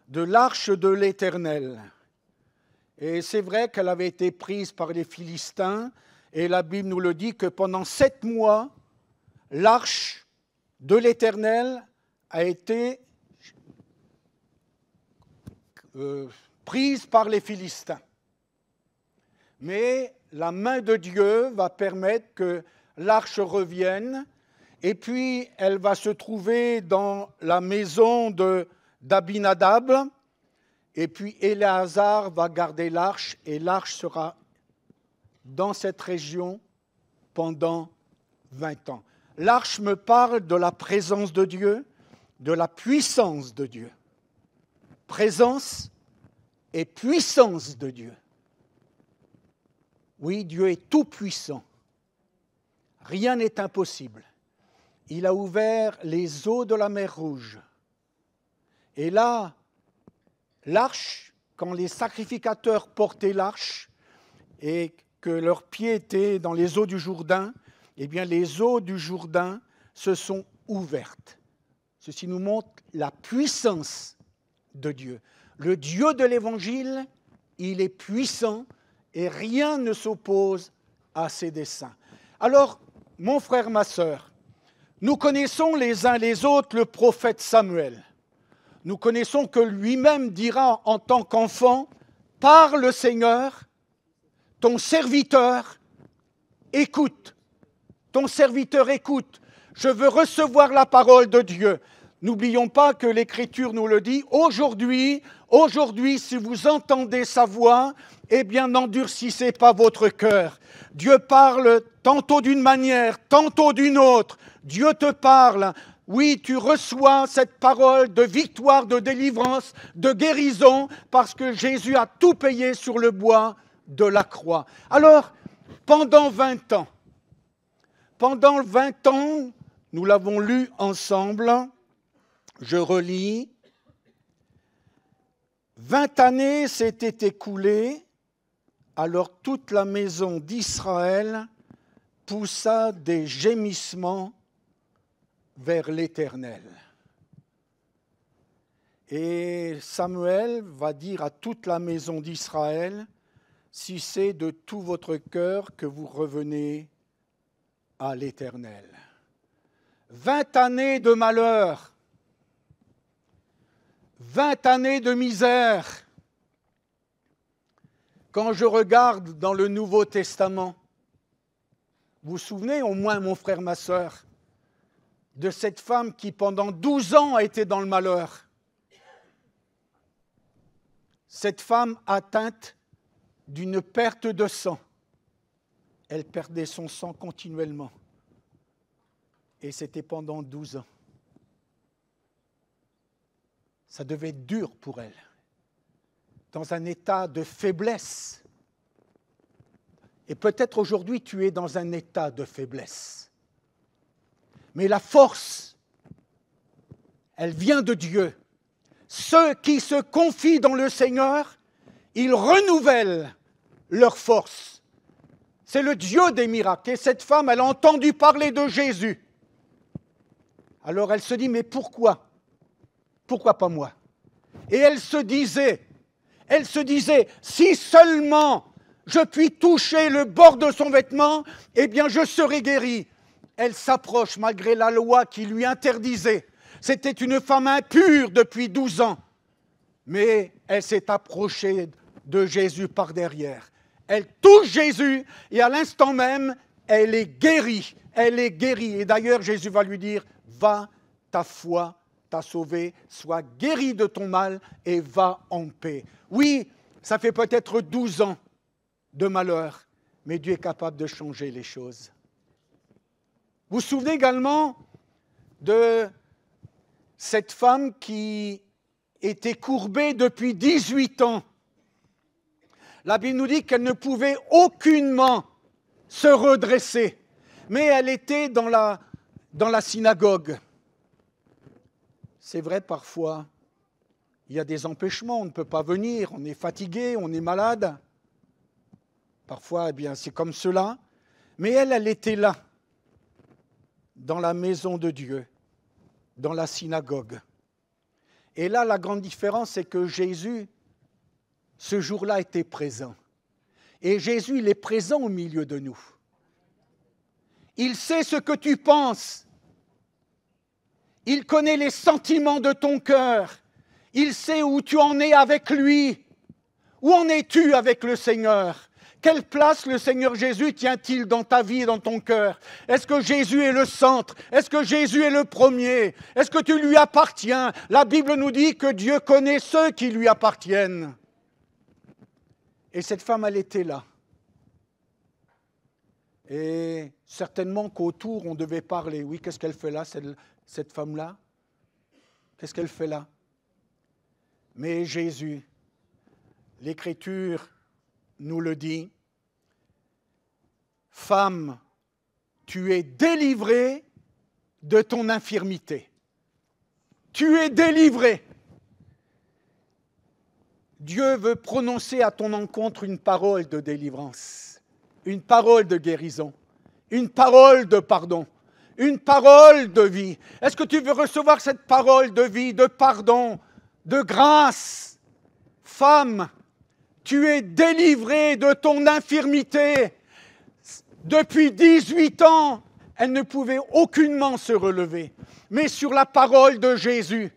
A: de l'Éternel. Et c'est vrai qu'elle avait été prise par les Philistins, et la Bible nous le dit que pendant 7 mois, l'arche de l'Éternel a été prise par les Philistins. Mais la main de Dieu va permettre que l'arche revienne, et puis elle va se trouver dans la maison d'Abinadab, et puis Éléazar va garder l'arche, et l'arche sera dans cette région pendant 20 ans. L'arche me parle de la présence de Dieu, de la puissance de Dieu. Présence et puissance de Dieu. Oui, Dieu est tout puissant. Rien n'est impossible. Il a ouvert les eaux de la mer Rouge. Et là, l'arche, quand les sacrificateurs portaient l'arche et que leurs pieds étaient dans les eaux du Jourdain, eh bien les eaux du Jourdain se sont ouvertes. Ceci nous montre la puissance de Dieu. Le Dieu de l'Évangile, il est puissant et rien ne s'oppose à ses desseins. Alors, mon frère, ma sœur, nous connaissons les uns les autres le prophète Samuel. Nous connaissons que lui-même dira en tant qu'enfant, « Parle Seigneur, ton serviteur écoute. Ton serviteur écoute. Je veux recevoir la parole de Dieu. » N'oublions pas que l'Écriture nous le dit, aujourd'hui, si vous entendez sa voix, eh bien, n'endurcissez pas votre cœur. Dieu parle tantôt d'une manière, tantôt d'une autre. Dieu te parle. Oui, tu reçois cette parole de victoire, de délivrance, de guérison, parce que Jésus a tout payé sur le bois de la croix. Alors, pendant 20 ans, nous l'avons lu ensemble, je relis, 20 années s'étaient écoulées, alors toute la maison d'Israël poussa des gémissements vers l'Éternel. Et Samuel va dire à toute la maison d'Israël, si c'est de tout votre cœur que vous revenez à l'Éternel. 20 années de malheur, 20 années de misère. Quand je regarde dans le Nouveau Testament, vous vous souvenez, au moins mon frère, ma sœur, de cette femme qui pendant 12 ans a été dans le malheur. Cette femme atteinte d'une perte de sang. Elle perdait son sang continuellement. Et c'était pendant 12 ans. Ça devait être dur pour elle. Dans un état de faiblesse. Et peut-être aujourd'hui tu es dans un état de faiblesse. Mais la force, elle vient de Dieu. Ceux qui se confient dans le Seigneur, ils renouvellent leur force. C'est le Dieu des miracles. Et cette femme, elle a entendu parler de Jésus. Alors elle se dit, mais pourquoi? Pourquoi pas moi? Et elle se disait, si seulement je puis toucher le bord de son vêtement, eh bien je serai guérie. Elle s'approche malgré la loi qui lui interdisait. C'était une femme impure depuis 12 ans. Mais elle s'est approchée de Jésus par derrière. Elle touche Jésus et à l'instant même, elle est guérie. Elle est guérie. Et d'ailleurs, Jésus va lui dire, va, ta foi t'a sauvé, sois guéri de ton mal et va en paix. Oui, ça fait peut-être 12 ans de malheur, mais Dieu est capable de changer les choses. Vous vous souvenez également de cette femme qui était courbée depuis 18 ans. La Bible nous dit qu'elle ne pouvait aucunement se redresser, mais elle était dans la synagogue. C'est vrai, parfois, il y a des empêchements, on ne peut pas venir, on est fatigué, on est malade. Parfois, eh bien, c'est comme cela. Mais elle était là, dans la maison de Dieu, dans la synagogue. Et là, la grande différence, c'est que Jésus, ce jour-là, était présent. Et Jésus, il est présent au milieu de nous. Il sait ce que tu penses. Il connaît les sentiments de ton cœur. Il sait où tu en es avec lui. Où en es-tu avec le Seigneur? Quelle place le Seigneur Jésus tient-il dans ta vie et dans ton cœur? Est-ce que Jésus est le centre? Est-ce que Jésus est le premier? Est-ce que tu lui appartiens? La Bible nous dit que Dieu connaît ceux qui lui appartiennent. Et cette femme, elle était là. Et certainement qu'autour, on devait parler. Oui, qu'est-ce qu'elle fait là, cette femme-là? Qu'est-ce qu'elle fait là? Mais Jésus, l'Écriture nous le dit, femme, tu es délivré de ton infirmité. Tu es délivré. Dieu veut prononcer à ton encontre une parole de délivrance, une parole de guérison, une parole de pardon, une parole de vie. Est-ce que tu veux recevoir cette parole de vie, de pardon, de grâce? Femme, tu es délivrée de ton infirmité. Depuis 18 ans, elle ne pouvait aucunement se relever. Mais sur la parole de Jésus,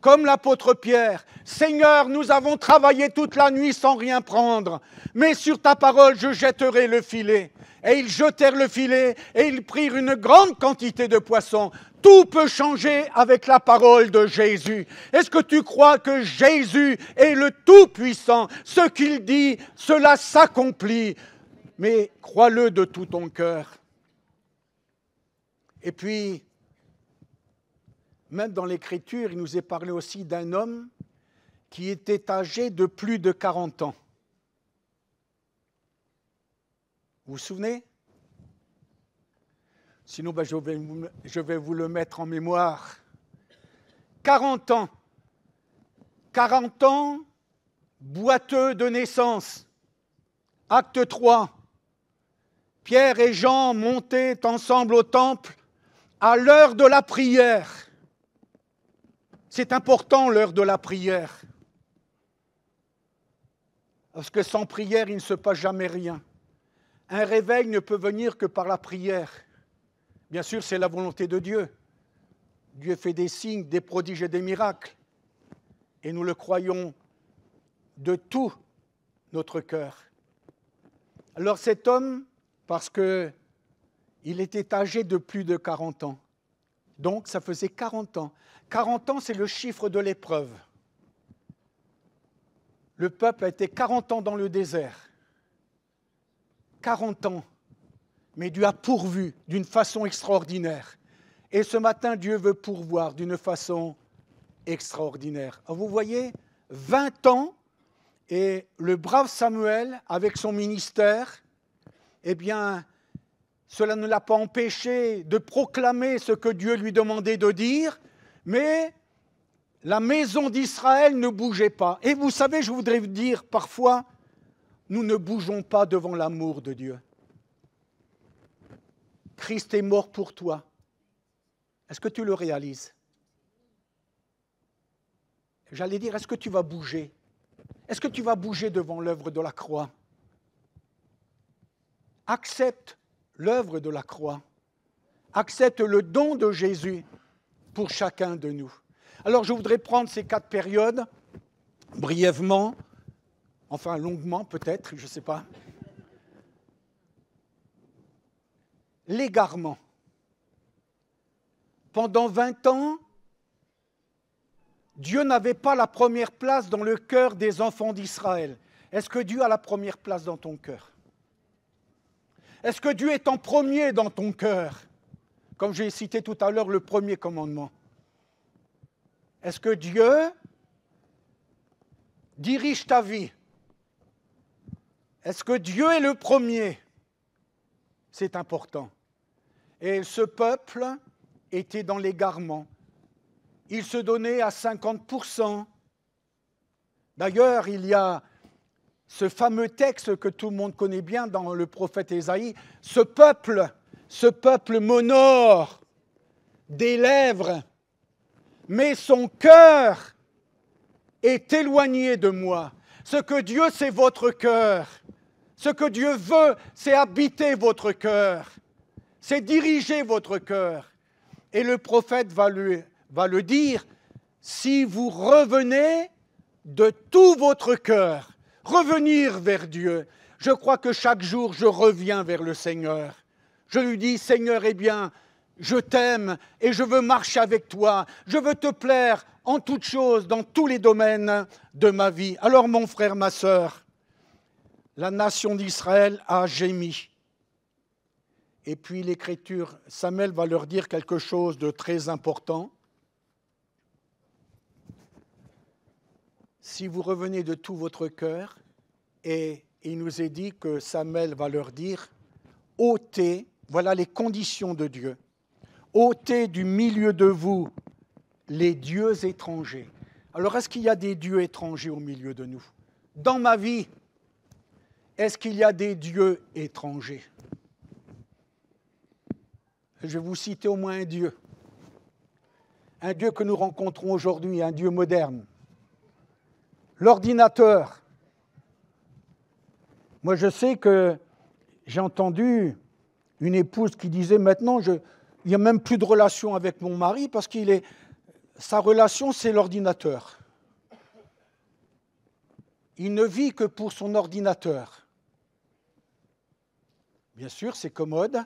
A: comme l'apôtre Pierre, « Seigneur, nous avons travaillé toute la nuit sans rien prendre, mais sur ta parole, je jetterai le filet. » Et ils jetèrent le filet et ils prirent une grande quantité de poissons. Tout peut changer avec la parole de Jésus. Est-ce que tu crois que Jésus est le Tout-Puissant? Ce qu'il dit, cela s'accomplit. Mais crois-le de tout ton cœur. Et puis, même dans l'Écriture, il nous est parlé aussi d'un homme qui était âgé de plus de 40 ans. Vous vous souvenez? Sinon, je vais vous le mettre en mémoire. 40 ans. 40 ans, boiteux de naissance. Acte 3. Pierre et Jean montaient ensemble au temple à l'heure de la prière. C'est important, l'heure de la prière. Parce que sans prière, il ne se passe jamais rien. Un réveil ne peut venir que par la prière. Bien sûr, c'est la volonté de Dieu. Dieu fait des signes, des prodiges et des miracles. Et nous le croyons de tout notre cœur. Alors cet homme, parce qu'il était âgé de plus de 40 ans, donc ça faisait 40 ans. 40 ans, c'est le chiffre de l'épreuve. Le peuple a été 40 ans dans le désert. 40 ans. Mais Dieu a pourvu d'une façon extraordinaire. Et ce matin, Dieu veut pourvoir d'une façon extraordinaire. Vous voyez, 20 ans, et le brave Samuel, avec son ministère, eh bien, cela ne l'a pas empêché de proclamer ce que Dieu lui demandait de dire, mais la maison d'Israël ne bougeait pas. Et vous savez, je voudrais vous dire, parfois, nous ne bougeons pas devant l'amour de Dieu. Christ est mort pour toi. Est-ce que tu le réalises? J'allais dire, est-ce que tu vas bouger? Est-ce que tu vas bouger devant l'œuvre de la croix? Accepte l'œuvre de la croix. Accepte le don de Jésus pour chacun de nous. Alors, je voudrais prendre ces 4 périodes, brièvement, enfin longuement peut-être, je ne sais pas. L'égarement. Pendant 20 ans, Dieu n'avait pas la première place dans le cœur des enfants d'Israël. Est-ce que Dieu a la première place dans ton cœur? Est-ce que Dieu est en premier dans ton cœur? Comme j'ai cité tout à l'heure le premier commandement. Est-ce que Dieu dirige ta vie? Est-ce que Dieu est le premier? C'est important. Et ce peuple était dans l'égarement. Il se donnait à 50%. D'ailleurs, il y a ce fameux texte que tout le monde connaît bien dans le prophète Ésaïe. Ce peuple m'honore des lèvres, mais son cœur est éloigné de moi. Ce que Dieu, c'est votre cœur. Ce que Dieu veut, c'est habiter votre cœur. C'est diriger votre cœur. Et le prophète va le dire, si vous revenez de tout votre cœur, revenir vers Dieu. Je crois que chaque jour, je reviens vers le Seigneur. Je lui dis, Seigneur, eh bien, je t'aime et je veux marcher avec toi. Je veux te plaire en toutes choses, dans tous les domaines de ma vie. Alors, mon frère, ma sœur, la nation d'Israël a gémi. Et puis l'Écriture, Samuel va leur dire quelque chose de très important. Si vous revenez de tout votre cœur, et il nous est dit que Samuel va leur dire, ôtez Voilà les conditions de Dieu. Ôtez du milieu de vous les dieux étrangers. Alors, est-ce qu'il y a des dieux étrangers au milieu de nous? Dans ma vie, est-ce qu'il y a des dieux étrangers? Je vais vous citer au moins un Dieu. Un Dieu que nous rencontrons aujourd'hui, un Dieu moderne. L'ordinateur. Moi, je sais que j'ai entendu une épouse qui disait maintenant, il n'y a même plus de relation avec mon mari parce sa relation, c'est l'ordinateur. Il ne vit que pour son ordinateur. Bien sûr, c'est commode,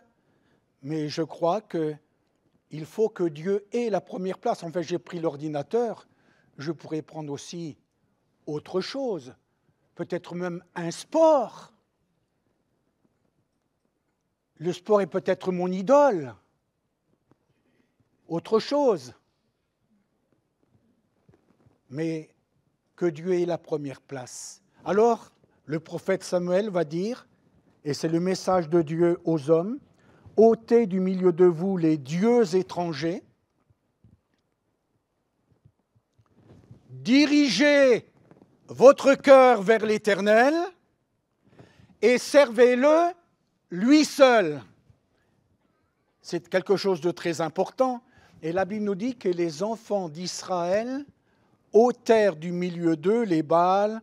A: mais je crois qu'il faut que Dieu ait la première place. En fait, j'ai pris l'ordinateur, je pourrais prendre aussi autre chose, peut-être même un sport. Le sport est peut-être mon idole. Autre chose. Mais que Dieu ait la première place. Alors, le prophète Samuel va dire, et c'est le message de Dieu aux hommes, « Ôtez du milieu de vous les dieux étrangers, dirigez votre cœur vers l'Éternel et servez-le lui seul. » C'est quelque chose de très important. Et la Bible nous dit que les enfants d'Israël ôtèrent du milieu d'eux les Baals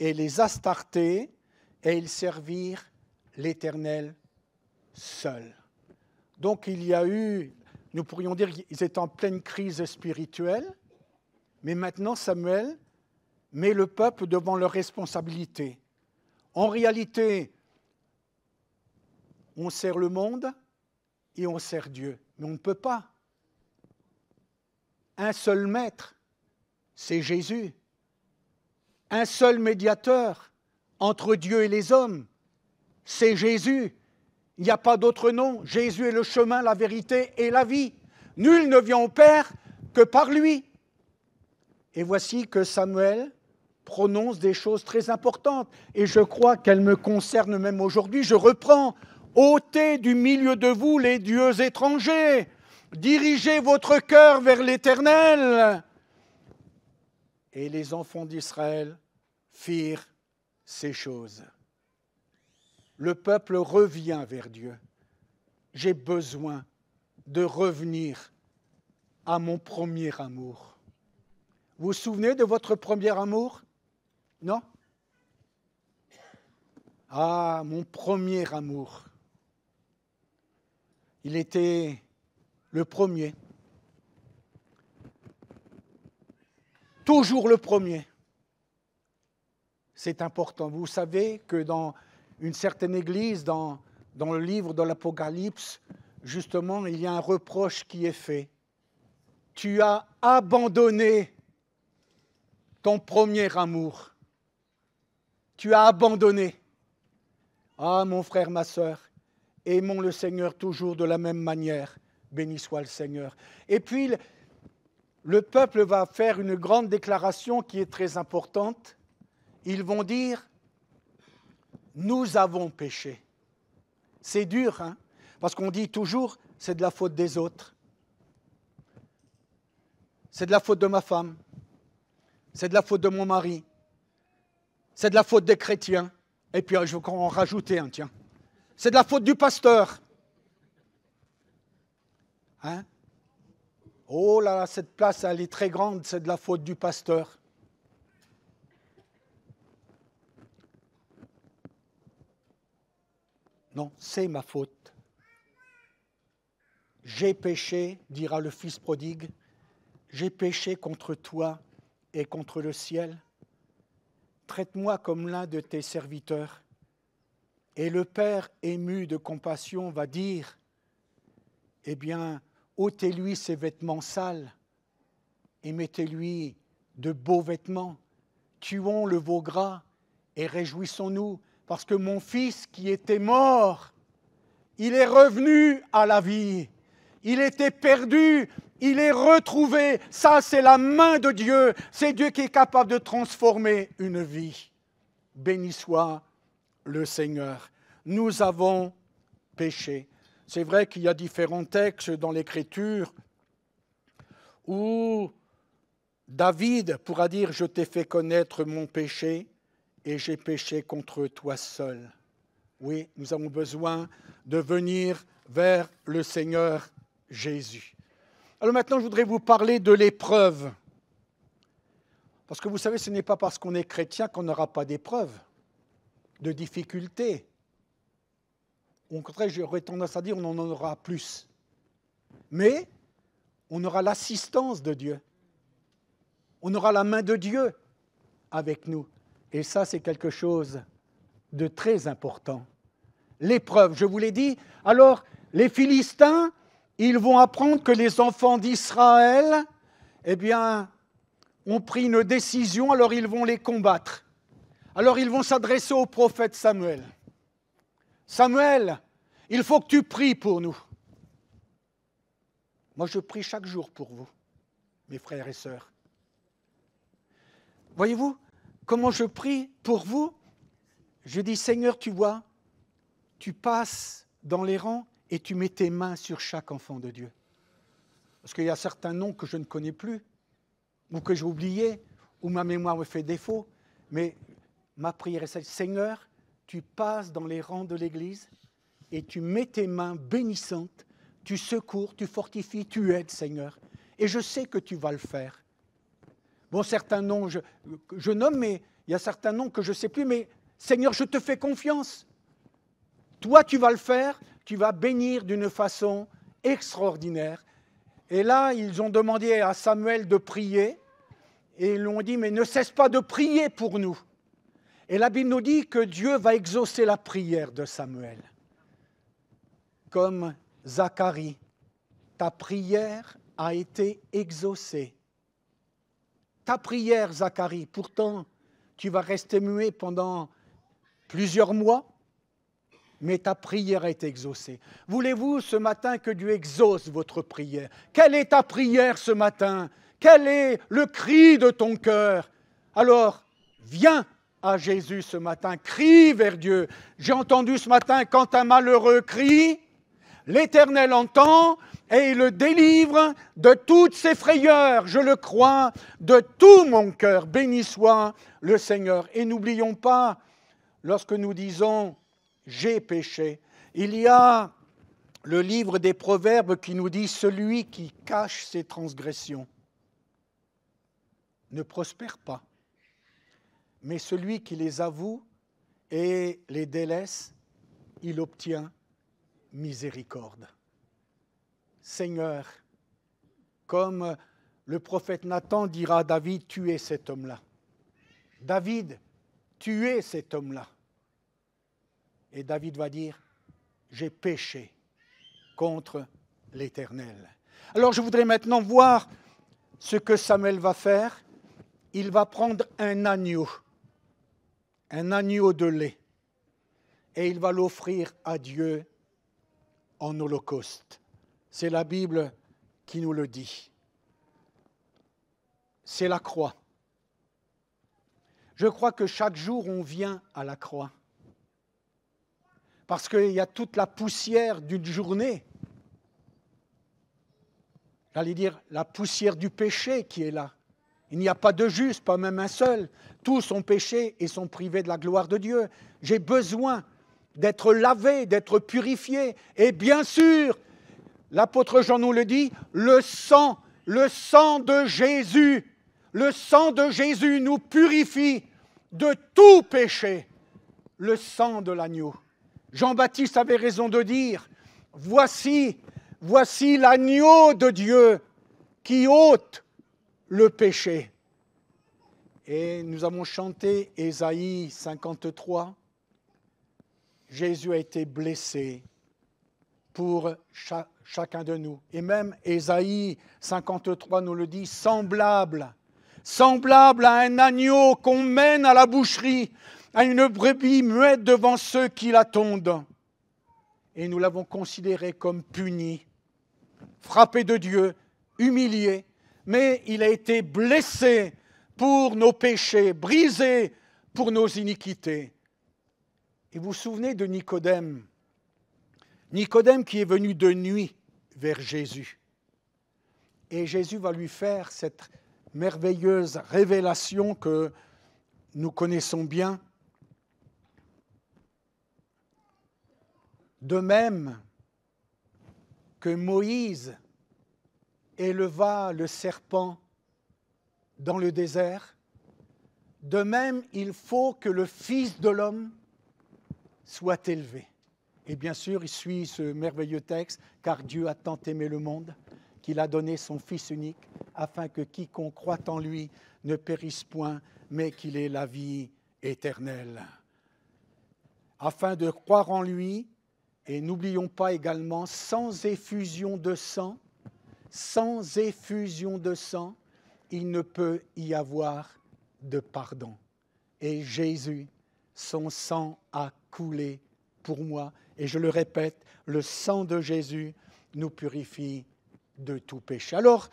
A: et les Astartés, et ils servirent l'Éternel seul. Donc il y a eu, nous pourrions dire qu'ils étaient en pleine crise spirituelle, mais maintenant Samuel met le peuple devant leurs responsabilités. En réalité, on sert le monde et on sert Dieu, mais on ne peut pas. Un seul maître, c'est Jésus. Un seul médiateur entre Dieu et les hommes, c'est Jésus. Il n'y a pas d'autre nom. Jésus est le chemin, la vérité et la vie. Nul ne vient au Père que par lui. Et voici que Samuel prononce des choses très importantes. Et je crois qu'elles me concernent même aujourd'hui. Je reprends. « Ôtez du milieu de vous les dieux étrangers. Dirigez votre cœur vers l'Éternel. » Et les enfants d'Israël firent ces choses. Le peuple revient vers Dieu. J'ai besoin de revenir à mon premier amour. Vous vous souvenez de votre premier amour? Non? Ah, mon premier amour. Il était le premier. Toujours le premier. C'est important. Vous savez que dans une certaine église, dans le livre de l'Apocalypse, justement, il y a un reproche qui est fait. Tu as abandonné ton premier amour. Tu as abandonné. Ah, mon frère, ma sœur, aimons le Seigneur toujours de la même manière. Béni soit le Seigneur. Et puis, le peuple va faire une grande déclaration qui est très importante. Ils vont dire, nous avons péché. C'est dur, hein? Parce qu'on dit toujours, c'est de la faute des autres. C'est de la faute de ma femme. C'est de la faute de mon mari. C'est de la faute des chrétiens. Et puis, je vais en rajouter un, tiens. C'est de la faute du pasteur. Hein? Oh là là, cette place, elle est très grande, c'est de la faute du pasteur. Non, c'est ma faute. J'ai péché, dira le fils prodigue, j'ai péché contre toi et contre le ciel. Traite-moi comme l'un de tes serviteurs. Et le Père, ému de compassion, va dire, eh bien, ôtez-lui ses vêtements sales et mettez-lui de beaux vêtements. Tuons le veau gras et réjouissons-nous, parce que mon fils qui était mort, il est revenu à la vie. Il était perdu, il est retrouvé. Ça, c'est la main de Dieu. C'est Dieu qui est capable de transformer une vie. Béni soit le Seigneur. Nous avons péché. c'est vrai qu'il y a différents textes dans l'Écriture où David pourra dire « Je t'ai fait connaître mon péché et j'ai péché contre toi seul ». Oui, nous avons besoin de venir vers le Seigneur Jésus. Alors maintenant, je voudrais vous parler de l'épreuve. Parce que vous savez, ce n'est pas parce qu'on est chrétien qu'on n'aura pas d'épreuves, de difficultés. Au contraire, j'aurais tendance à dire on en aura plus. Mais on aura l'assistance de Dieu. On aura la main de Dieu avec nous. Et ça, c'est quelque chose de très important. L'épreuve, je vous l'ai dit. Alors, les Philistins, ils vont apprendre que les enfants d'Israël, eh bien, ont pris une décision, alors ils vont les combattre. Alors ils vont s'adresser au prophète Samuel. Samuel, il faut que tu pries pour nous. Moi, je prie chaque jour pour vous, mes frères et sœurs. Voyez-vous, comment je prie pour vous? Je dis, Seigneur, tu vois, tu passes dans les rangs et tu mets tes mains sur chaque enfant de Dieu. Parce qu'il y a certains noms que je ne connais plus, ou que j'ai oubliés, ou ma mémoire me fait défaut. Mais ma prière est celle, Seigneur, tu passes dans les rangs de l'Église et tu mets tes mains bénissantes, tu secours, tu fortifies, tu aides, Seigneur. Et je sais que tu vas le faire. Bon, certains noms, je nomme, mais il y a certains noms que je ne sais plus, mais Seigneur, je te fais confiance. Toi, tu vas le faire, tu vas bénir d'une façon extraordinaire. Et là, ils ont demandé à Samuel de prier, et ils lui ont dit, mais ne cesse pas de prier pour nous. Et la Bible nous dit que Dieu va exaucer la prière de Samuel. Comme Zacharie, ta prière a été exaucée. Ta prière, Zacharie, pourtant, tu vas rester muet pendant plusieurs mois, mais ta prière a été exaucée. Voulez-vous ce matin que Dieu exauce votre prière? Quelle est ta prière ce matin? Quel est le cri de ton cœur? Alors, viens à Jésus ce matin, crie vers Dieu. J'ai entendu ce matin, quand un malheureux crie, l'Éternel entend et il le délivre de toutes ses frayeurs. Je le crois de tout mon cœur. Béni soit le Seigneur. Et n'oublions pas, lorsque nous disons « j'ai péché », il y a le livre des Proverbes qui nous dit « celui qui cache ses transgressions ne prospère pas, mais celui qui les avoue et les délaisse, il obtient miséricorde. » Seigneur, comme le prophète Nathan dira à David, tu es cet homme-là. David, tu es cet homme-là. Et David va dire, j'ai péché contre l'Éternel. Alors je voudrais maintenant voir ce que Samuel va faire. Il va prendre un agneau de lait, et il va l'offrir à Dieu en holocauste. C'est la Bible qui nous le dit. C'est la croix. Je crois que chaque jour, on vient à la croix. Parce qu'il y a toute la poussière d'une journée. J'allais dire la poussière du péché qui est là. Il n'y a pas de juste, pas même un seul. Tous ont péché et sont privés de la gloire de Dieu. J'ai besoin d'être lavé, d'être purifié. Et bien sûr, l'apôtre Jean nous le dit, le sang de Jésus, le sang de Jésus nous purifie de tout péché. Le sang de l'agneau. Jean-Baptiste avait raison de dire, voici l'agneau de Dieu qui ôte le péché. Et nous avons chanté Ésaïe 53. Jésus a été blessé pour chacun de nous. Et même Ésaïe 53 nous le dit, semblable à un agneau qu'on mène à la boucherie, à une brebis muette devant ceux qui l'attendent. Et nous l'avons considéré comme puni, frappé de Dieu, humilié, mais il a été blessé pour nos péchés, brisé pour nos iniquités. Et vous vous souvenez de Nicodème? Nicodème qui est venu de nuit vers Jésus. Et Jésus va lui faire cette merveilleuse révélation que nous connaissons bien. De même que Moïse éleva le serpent dans le désert, de même il faut que le Fils de l'homme soit élevé. Et bien sûr, il suit ce merveilleux texte, car Dieu a tant aimé le monde qu'il a donné son Fils unique, afin que quiconque croit en lui ne périsse point, mais qu'il ait la vie éternelle. Afin de croire en lui, et n'oublions pas également, sans effusion de sang, il ne peut y avoir de pardon. Et Jésus, son sang a coulé pour moi. Et je le répète, le sang de Jésus nous purifie de tout péché. Alors,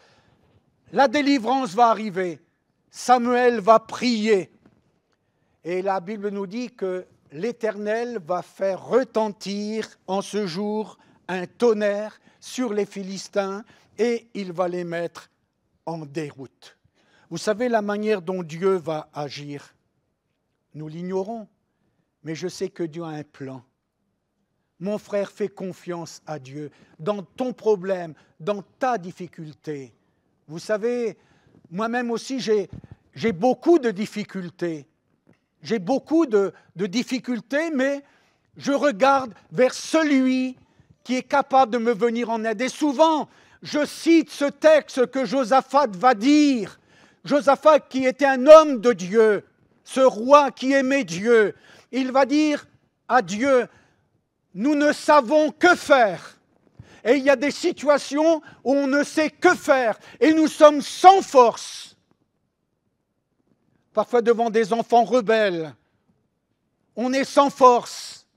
A: la délivrance va arriver. Samuel va prier. Et la Bible nous dit que l'Éternel va faire retentir en ce jour un tonnerre sur les Philistins et il va les mettre en déroute. Vous savez la manière dont Dieu va agir. Nous l'ignorons, mais je sais que Dieu a un plan. Mon frère, fais confiance à Dieu dans ton problème, dans ta difficulté. Vous savez, moi-même aussi, j'ai beaucoup de difficultés. J'ai beaucoup de difficultés, mais je regarde vers celui qui est capable de me venir en aide. Et souvent, je cite ce texte que Josaphat va dire. Josaphat qui était un homme de Dieu, ce roi qui aimait Dieu. Il va dire à Dieu, nous ne savons que faire. Et il y a des situations où on ne sait que faire. Et nous sommes sans force. Parfois devant des enfants rebelles, on est sans force.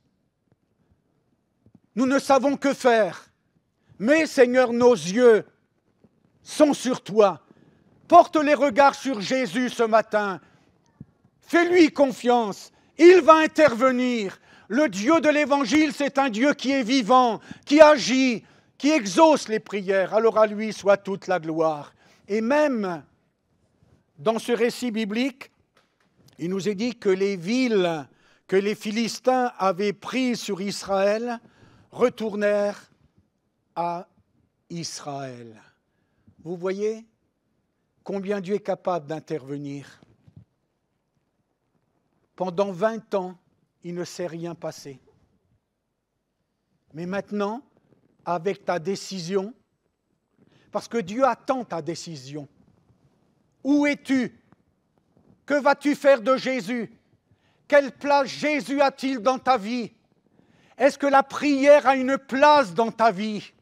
A: Nous ne savons que faire. Mais Seigneur, nos yeux sont sur toi. Porte les regards sur Jésus ce matin. Fais-lui confiance. Il va intervenir. Le Dieu de l'Évangile, c'est un Dieu qui est vivant, qui agit, qui exauce les prières. Alors à lui soit toute la gloire. Et même dans ce récit biblique, il nous est dit que les villes que les Philistins avaient prises sur Israël retournèrent à Israël. Vous voyez combien Dieu est capable d'intervenir. Pendant 20 ans, il ne s'est rien passé. Mais maintenant, avec ta décision, parce que Dieu attend ta décision. Où es-tu? Que vas-tu faire de Jésus? Quelle place Jésus a-t-il dans ta vie? Est-ce que la prière a une place dans ta vie?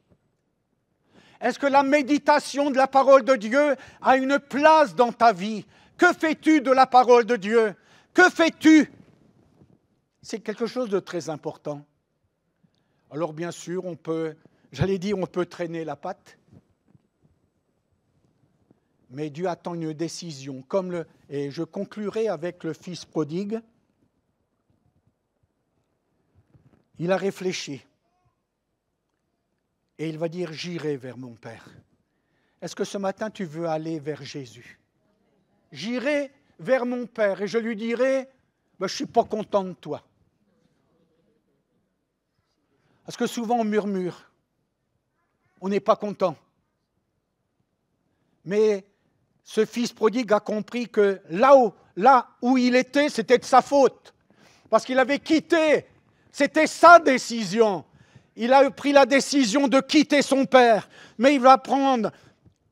A: Est-ce que la méditation de la parole de Dieu a une place dans ta vie? Que fais-tu de la parole de Dieu? Que fais-tu? C'est quelque chose de très important. Alors bien sûr, on peut traîner la patte. Mais Dieu attend une décision. Et je conclurai avec le fils prodigue. Il a réfléchi. Et il va dire, j'irai vers mon Père. Est-ce que ce matin, tu veux aller vers Jésus? J'irai vers mon Père et je lui dirai, je ne suis pas content de toi. Parce que souvent on murmure. On n'est pas content. Mais ce fils prodigue a compris que là où il était, c'était de sa faute. Parce qu'il avait quitté. C'était sa décision. Il a pris la décision de quitter son père. Mais il va prendre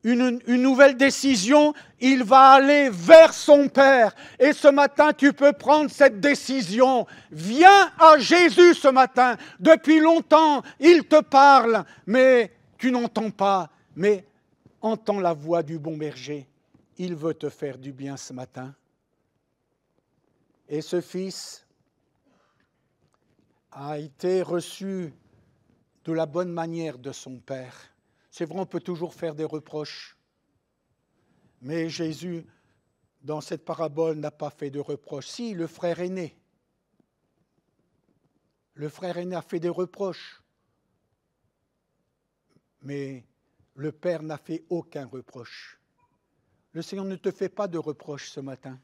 A: une nouvelle décision. Il va aller vers son père. Et ce matin, tu peux prendre cette décision. Viens à Jésus ce matin. Depuis longtemps, il te parle, mais tu n'entends pas. Mais entends la voix du bon berger. Il veut te faire du bien ce matin. Et ce fils a été reçu de la bonne manière de son père. C'est vrai, on peut toujours faire des reproches. Mais Jésus, dans cette parabole, n'a pas fait de reproches. Si, le frère aîné. Le frère aîné a fait des reproches. mais le Père n'a fait aucun reproche. Le Seigneur ne te fait pas de reproche ce matin.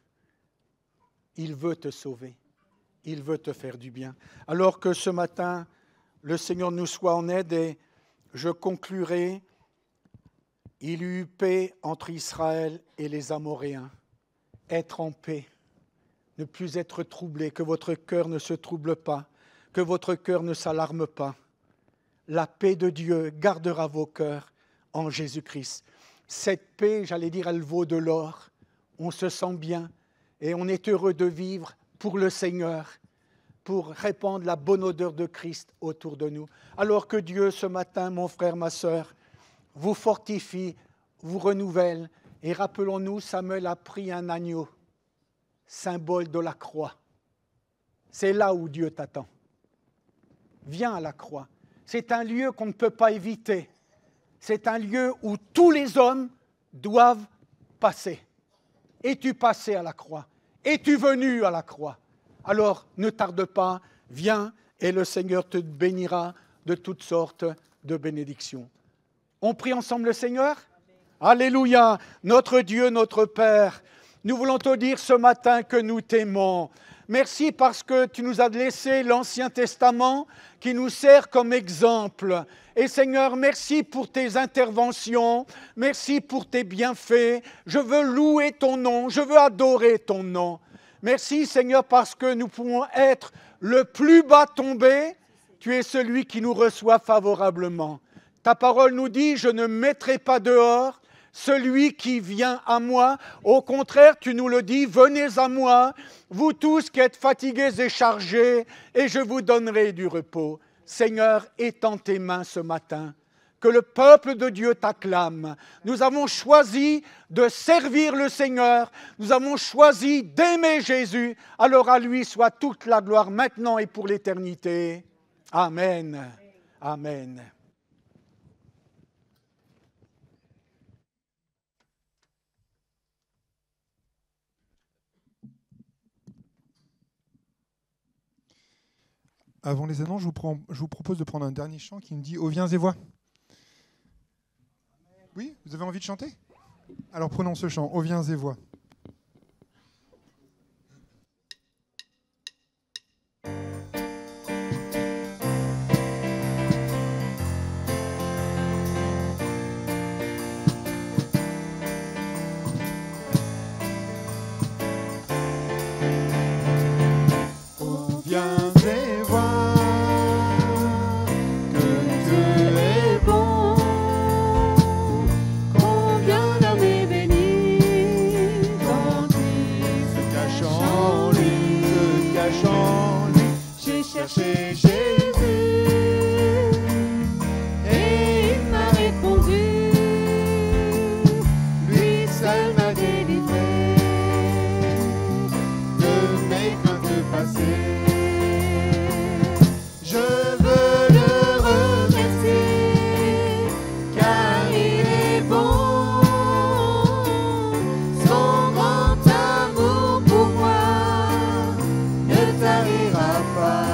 A: Il veut te sauver. Il veut te faire du bien. Alors que ce matin, le Seigneur nous soit en aide et je conclurai. Il y eut paix entre Israël et les Amoréens. Être en paix, ne plus être troublé, que votre cœur ne se trouble pas, que votre cœur ne s'alarme pas. La paix de Dieu gardera vos cœurs en Jésus-Christ. Cette paix, j'allais dire, elle vaut de l'or. On se sent bien et on est heureux de vivre pour le Seigneur, pour répandre la bonne odeur de Christ autour de nous. Alors que Dieu, ce matin, mon frère, ma sœur, vous fortifie, vous renouvelle. Et rappelons-nous, Samuel a pris un agneau, symbole de la croix. C'est là où Dieu t'attend. Viens à la croix. C'est un lieu qu'on ne peut pas éviter. C'est un lieu où tous les hommes doivent passer. Es-tu passé à la croix? Es-tu venu à la croix? Alors, ne tarde pas, viens et le Seigneur te bénira de toutes sortes de bénédictions. On prie ensemble le Seigneur? Alléluia, notre Dieu, notre Père, nous voulons te dire ce matin que nous t'aimons. Merci parce que tu nous as laissé l'Ancien Testament qui nous sert comme exemple. Et Seigneur, merci pour tes interventions, merci pour tes bienfaits. Je veux louer ton nom, je veux adorer ton nom. Merci Seigneur parce que nous pouvons être le plus bas tombé. Tu es celui qui nous reçoit favorablement. Ta parole nous dit, je ne mettrai pas dehors celui qui vient à moi. Au contraire, tu nous le dis, venez à moi, vous tous qui êtes fatigués et chargés, et je vous donnerai du repos. Seigneur, étends tes mains ce matin, que le peuple de Dieu t'acclame. Nous avons choisi de servir le Seigneur, nous avons choisi d'aimer Jésus, alors à lui soit toute la gloire maintenant et pour l'éternité. Amen. Amen.
C: Avant les annonces, je vous propose de prendre un dernier chant qui me dit « Oh, viens et vois ». Oui, vous avez envie de chanter? Alors prenons ce chant « Oh, viens et vois ».
G: Chercher Jésus et il m'a répondu, lui seul m'a délivré de mes craintes passées. Je veux le remercier car il est bon, son grand amour pour moi ne tarira pas.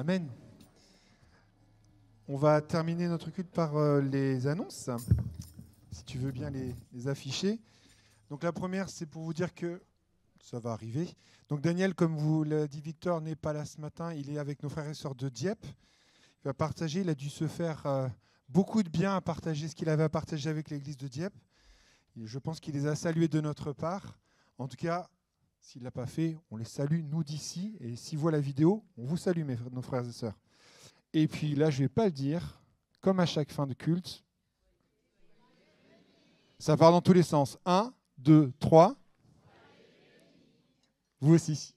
C: Amen. On va terminer notre culte par les annonces, si tu veux bien les afficher. Donc la première, c'est pour vous dire que ça va arriver. Donc Daniel, comme vous l'a dit Victor, n'est pas là ce matin. Il est avec nos frères et sœurs de Dieppe. Il va partager. Il a dû se faire beaucoup de bien à partager ce qu'il avait à partager avec l'église de Dieppe. Et je pense qu'il les a salués de notre part. En tout cas, s'il ne l'a pas fait, on les salue, nous d'ici. Et s'ils voient la vidéo, on vous salue, nos frères et sœurs. Et puis là, je ne vais pas le dire, comme à chaque fin de culte. Ça part dans tous les sens. 1, 2, 3. Vous aussi.